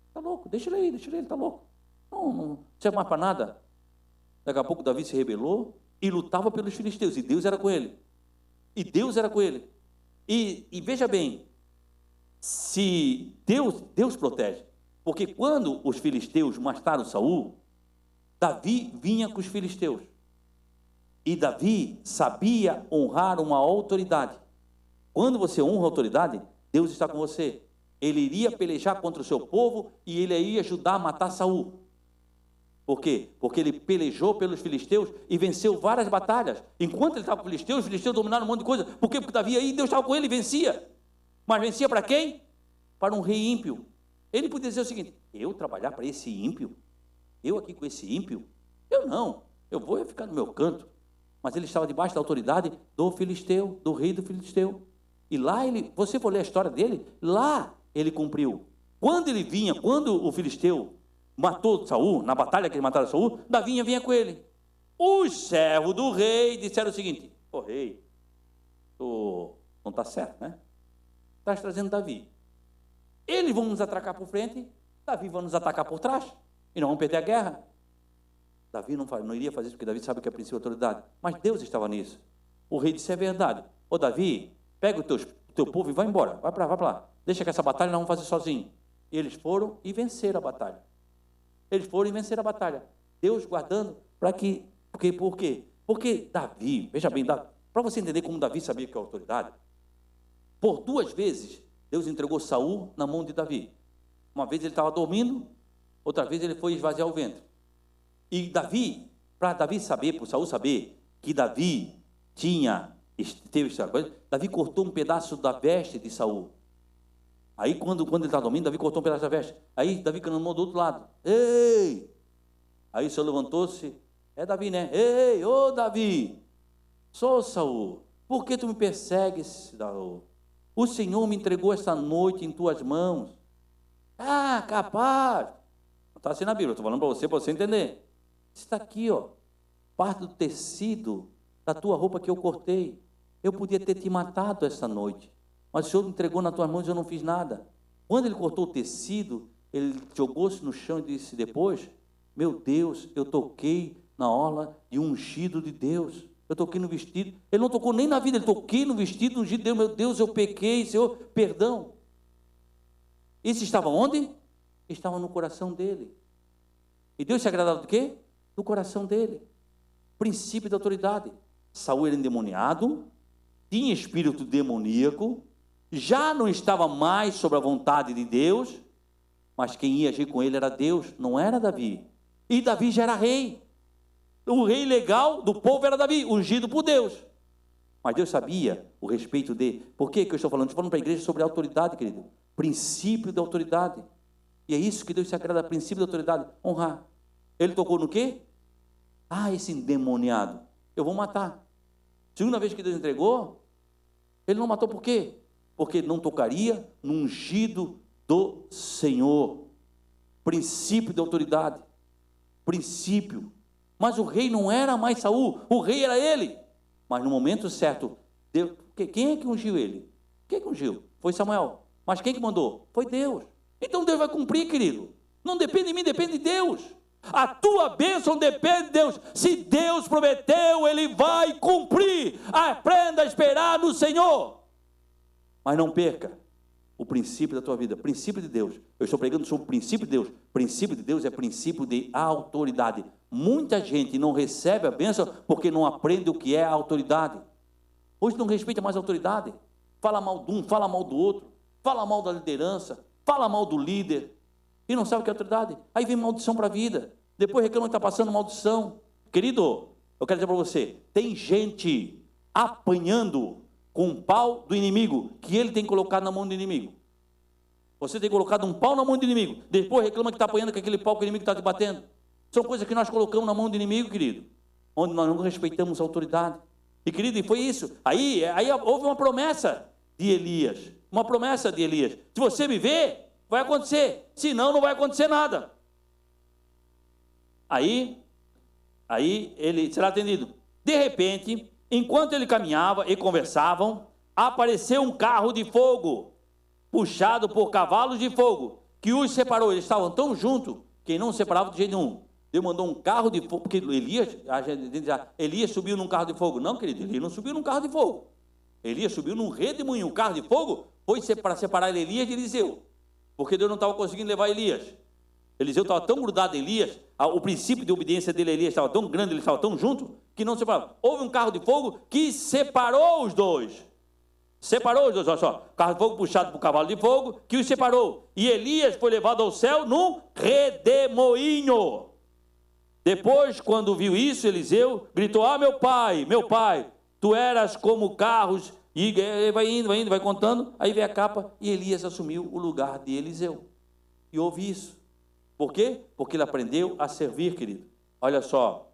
Está louco, deixa ele, está louco. Não serve mais para nada. Daqui a pouco Davi se rebelou e lutava pelos filisteus, e Deus era com ele. E veja bem, se Deus protege, porque quando os filisteus mataram Saul, Davi vinha com os filisteus. E Davi sabia honrar uma autoridade. Quando você honra a autoridade, Deus está com você. Ele iria pelejar contra o seu povo e ele iria ajudar a matar Saul. Por quê? Porque ele pelejou pelos filisteus e venceu várias batalhas. Enquanto ele estava com os filisteus dominaram um monte de coisa. Por quê? Porque Davi aí, Deus estava com ele e vencia. Mas vencia para quem? Para um rei ímpio. Ele podia dizer o seguinte, eu trabalhar para esse ímpio? Eu aqui com esse ímpio? Eu não, eu vou ficar no meu canto. Mas ele estava debaixo da autoridade do filisteu, do rei do filisteu. E lá você for ler a história dele, lá ele cumpriu. Quando ele vinha, quando o filisteu matou Saul, na batalha que ele mataram Saul, Davi vinha com ele. Os servos do rei disseram o seguinte, rei, tu não está certo, né? Estás trazendo Davi. Eles vão nos atacar por frente, Davi vai nos atacar por trás, e nós vamos perder a guerra. Davi não iria fazer isso, porque Davi sabe que é princípio de autoridade. Mas Deus estava nisso. O rei disse, é verdade. Davi, pega o teu povo e vai embora. Vai para lá. Deixa que essa batalha nós vamos fazer sozinhos. E eles foram e venceram a batalha. Deus guardando para que... Por quê? Porque Davi, veja bem, para você entender como Davi sabia que é autoridade, por 2 vezes, Deus entregou Saul na mão de Davi. Uma vez ele estava dormindo, outra vez ele foi esvaziar o ventre. E Davi, para Davi saber, para Saul saber que Davi teve essa coisa, Davi cortou um pedaço da veste de Saul. Aí quando ele estava dormindo, Davi cortou um pedaço da veste. Aí Davi clamou do outro lado. Ei! Aí o Saul levantou-se. É Davi, né? Ei, Davi! Sou Saul. Por que tu me persegues, Saul? o Senhor me entregou esta noite em tuas mãos. Ah, capaz. Não está assim na Bíblia, estou falando para você entender. Está aqui, ó, parte do tecido da tua roupa que eu cortei. Eu podia ter te matado essa noite, mas o Senhor me entregou nas tuas mãos e eu não fiz nada. Quando ele cortou o tecido, ele jogou-se no chão e disse depois, meu Deus, eu toquei na orla de um ungido de Deus. Eu toquei no vestido. Ele não tocou nem na vida, ele toquei no vestido do ungido de Deus. Meu Deus, eu pequei, Senhor, perdão. Isso estava onde? Estava no coração dele. E Deus se agradava do quê? Do coração dele. Princípio da autoridade. Saul era endemoniado, tinha espírito demoníaco, já não estava mais sob a vontade de Deus, mas quem ia agir com ele era Deus, não era Davi. E Davi já era rei. O rei legal do povo era Davi, ungido por Deus. Mas Deus sabia o respeito dele. Por que eu estou falando? Estou falando para a igreja sobre a autoridade, querido. Princípio da autoridade. E é isso que Deus se agrada, princípio da autoridade, honrar. Ele tocou no quê? Ah, esse endemoniado, eu vou matar. Segunda vez que Deus entregou, ele não matou por quê? Porque ele não tocaria no ungido do Senhor. Princípio da autoridade. Princípio. Mas o rei não era mais Saul, o rei era ele. Mas no momento certo, Deus, quem é que ungiu ele? Quem é que ungiu? Foi Samuel. Mas quem que mandou? Foi Deus. Então Deus vai cumprir, querido. Não depende de mim, depende de Deus. A tua bênção depende de Deus. Se Deus prometeu, Ele vai cumprir. Aprenda a esperar no Senhor. Mas não perca o princípio da tua vida, princípio de Deus. Eu estou pregando sobre o princípio de Deus. Princípio de Deus é princípio de autoridade. Muita gente não recebe a bênção porque não aprende o que é a autoridade. Hoje não respeita mais a autoridade. Fala mal de um, fala mal do outro. Fala mal da liderança. Fala mal do líder. E não sabe o que é autoridade. Aí vem maldição para a vida. Depois reclama que está passando maldição. Querido, eu quero dizer para você, tem gente apanhando com um pau do inimigo, que ele tem colocado na mão do inimigo. Você tem colocado um pau na mão do inimigo, depois reclama que está apanhando com aquele pau que o inimigo está te batendo. São coisas que nós colocamos na mão do inimigo, querido, onde nós não respeitamos a autoridade. E querido, e foi isso. Aí houve uma promessa de Elias. Uma promessa de Elias. Se você viver, vai acontecer. Se não, não vai acontecer nada. Aí ele será atendido. De repente, enquanto ele caminhava e conversavam, apareceu um carro de fogo, puxado por cavalos de fogo, que os separou. Eles estavam tão juntos, que não separava de jeito nenhum. Deus mandou um carro de fogo, porque Elias subiu num carro de fogo. Não, querido, Elias não subiu num carro de fogo. Elias subiu num redemoinho. Um carro de fogo foi para separar Elias de Eliseu, porque Deus não estava conseguindo levar Elias. Eliseu estava tão grudado em Elias, o princípio de obediência dele a Elias estava tão grande, eles estavam tão juntos, que não separava. Houve um carro de fogo que separou os dois. Separou os dois, olha só. Carro de fogo puxado por cavalo de fogo, que os separou. E Elias foi levado ao céu num redemoinho. Depois, quando viu isso, Eliseu gritou: ah, meu pai, tu eras como carros. E vai indo, vai contando. Aí vem a capa e Elias assumiu o lugar de Eliseu. E houve isso. Por quê? Porque ele aprendeu a servir, querido. Olha só.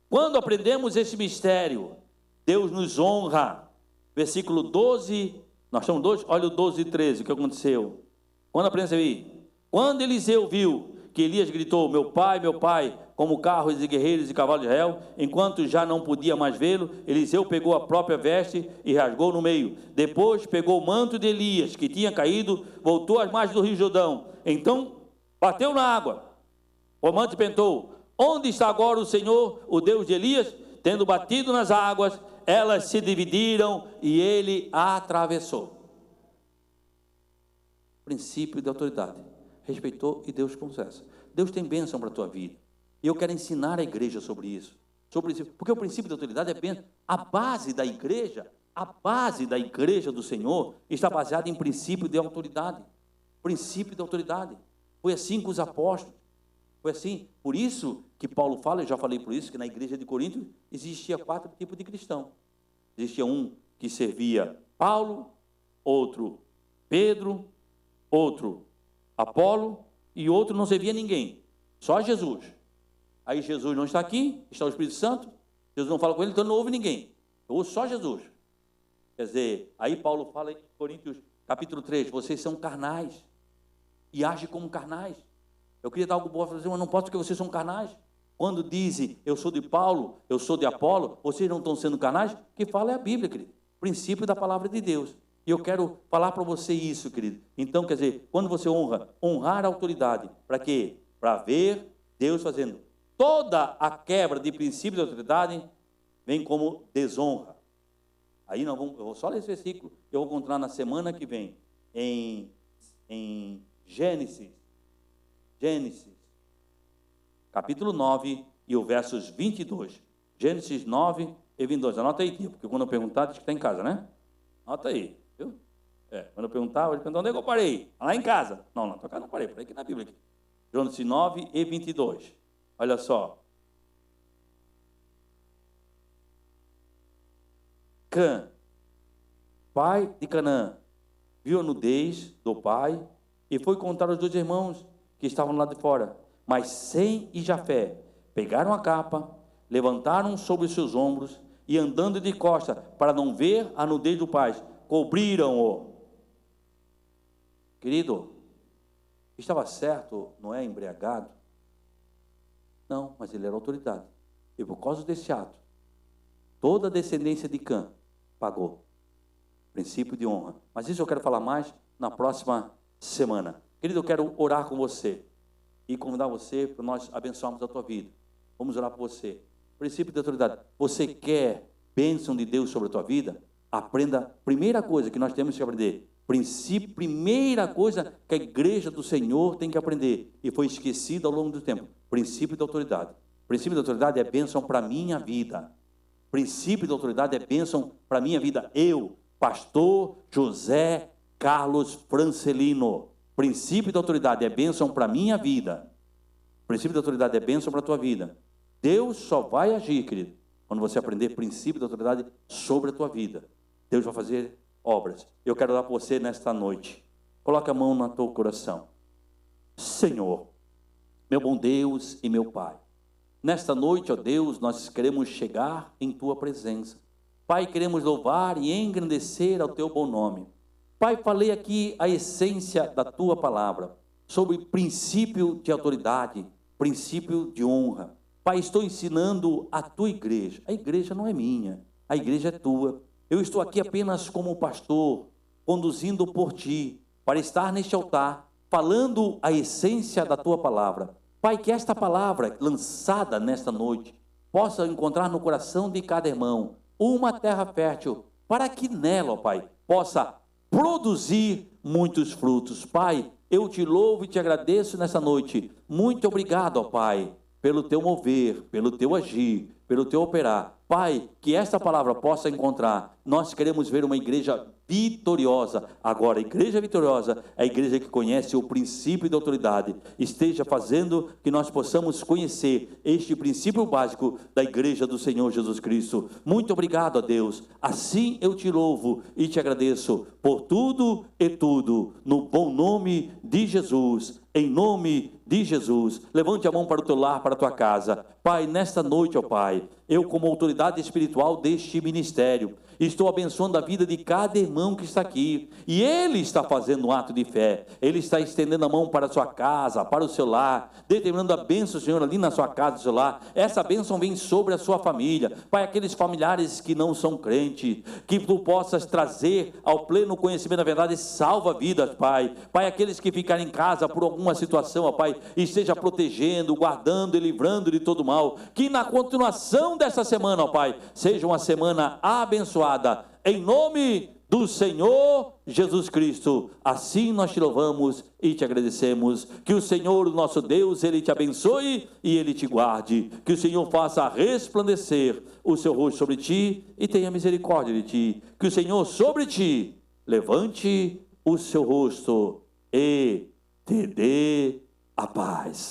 Quando aprendemos esse mistério, Deus nos honra. Versículo 12, nós estamos 12, olha o 12 e 13, o que aconteceu. Quando aprendemos aí? Quando Eliseu viu que Elias gritou: meu pai, como carros e guerreiros e cavalos de Israel, enquanto já não podia mais vê-lo, Eliseu pegou a própria veste e rasgou no meio. Depois pegou o manto de Elias, que tinha caído, voltou às margens do rio Jordão. Então bateu na água. O manto perguntou: onde está agora o Senhor, o Deus de Elias? Tendo batido nas águas, elas se dividiram e ele atravessou. Princípio de autoridade. Respeitou e Deus concessa. Deus tem bênção para a tua vida. E eu quero ensinar a igreja sobre isso. Porque o princípio de autoridade é bênção. A base da igreja do Senhor está baseada em princípio de autoridade. Princípio de autoridade. Foi assim com os apóstolos. Foi assim. Por isso que Paulo fala, eu já falei por isso, que na igreja de Corinto existia 4 tipos de cristão. Existia um que servia Paulo, outro Pedro, outro Apolo e outro não servia ninguém, só Jesus. Aí Jesus não está aqui, está o Espírito Santo, Jesus não fala com ele, então não ouve ninguém, eu ouço só Jesus. Quer dizer, aí Paulo fala em Coríntios capítulo 3, vocês são carnais e agem como carnais. Eu queria dar algo bom para dizer, mas não posso porque vocês são carnais. Quando dizem, eu sou de Paulo, eu sou de Apolo, vocês não estão sendo carnais? Que fala é a Bíblia, querido. Princípio da palavra de Deus. E eu quero falar para você isso, querido. Então, quer dizer, quando você honrar a autoridade, para quê? Para ver Deus fazendo. Toda a quebra de princípio de autoridade vem como desonra. Aí eu vou só ler esse versículo, eu vou encontrar na semana que vem, em Gênesis, capítulo 9 e o versos 22. Gênesis 9 e 22. Anota aí, porque quando eu perguntar, diz que está em casa, né? Anota aí, viu? Quando eu perguntar, ele perguntar, onde é que eu parei? Lá em casa. Não, na tua casa não parei, parei aqui na Bíblia. Aqui. Gênesis 9 e 22. Olha só. Cã, pai de Canaã, viu a nudez do pai e foi contar aos 2 irmãos que estavam lá de fora. Mas Sem e Jafé pegaram a capa, levantaram sobre os seus ombros e andando de costa para não ver a nudez do pai, cobriram-o. Querido, estava certo Noé embriagado? Não, mas ele era autoridade. E por causa desse ato, toda a descendência de Cã pagou. Princípio de honra. Mas isso eu quero falar mais na próxima semana. Querido, eu quero orar com você e convidar você para nós abençoarmos a tua vida. Vamos orar por você. Princípio de autoridade. Você quer bênção de Deus sobre a tua vida? Aprenda. Primeira coisa que nós temos que aprender. Primeira coisa que a igreja do Senhor tem que aprender e foi esquecida ao longo do tempo. Princípio de autoridade. Princípio de autoridade é bênção para a minha vida. Princípio de autoridade é bênção para a minha vida. Eu, pastor José Carlos Francelino. Princípio de autoridade é bênção para a minha vida. Princípio de autoridade é bênção para a tua vida. Deus só vai agir, querido, quando você aprender princípio de autoridade sobre a tua vida. Deus vai fazer obras. Eu quero orar por você nesta noite. Coloque a mão no teu coração. Senhor, meu bom Deus e meu Pai, nesta noite, ó Deus, nós queremos chegar em tua presença. Pai, queremos louvar e engrandecer ao teu bom nome. Pai, falei aqui a essência da tua palavra, sobre princípio de autoridade, princípio de honra. Pai, estou ensinando a tua igreja. A igreja não é minha, a igreja é tua. Eu estou aqui apenas como pastor, conduzindo por ti, para estar neste altar, falando a essência da tua palavra. Pai, que esta palavra lançada nesta noite possa encontrar no coração de cada irmão uma terra fértil, para que nela, ó Pai, possa produzir muitos frutos. Pai, eu te louvo e te agradeço nessa noite. Muito obrigado, ó Pai, pelo teu mover, pelo teu agir, pelo teu operar. Pai, que esta palavra possa encontrar. Nós queremos ver uma igreja vitoriosa. Agora, a igreja vitoriosa é a igreja que conhece o princípio de autoridade. Esteja fazendo que nós possamos conhecer este princípio básico da igreja do Senhor Jesus Cristo. Muito obrigado a Deus. Assim eu te louvo e te agradeço por tudo e tudo. No bom nome de Jesus. Em nome de Jesus. Levante a mão para o teu lar, para a tua casa. Pai, nesta noite, ó Pai, eu como autoridade espiritual deste ministério, estou abençoando a vida de cada irmão que está aqui, e ele está fazendo um ato de fé, ele está estendendo a mão para a sua casa, para o seu lar, determinando a bênção, Senhor, ali na sua casa, no seu lar. Essa bênção vem sobre a sua família. Pai, aqueles familiares que não são crentes, que tu possas trazer ao pleno conhecimento da verdade, salva vidas, Pai. Pai, aqueles que ficarem em casa por alguma situação, ó Pai, esteja protegendo, guardando e livrando de todo mal, que na continuação dessa semana, ó Pai, seja uma semana abençoada, em nome do Senhor Jesus Cristo. Assim nós te louvamos e te agradecemos. Que o Senhor, o nosso Deus, Ele te abençoe e Ele te guarde. Que o Senhor faça resplandecer o seu rosto sobre ti e tenha misericórdia de ti. Que o Senhor sobre ti levante o seu rosto e te dê a paz.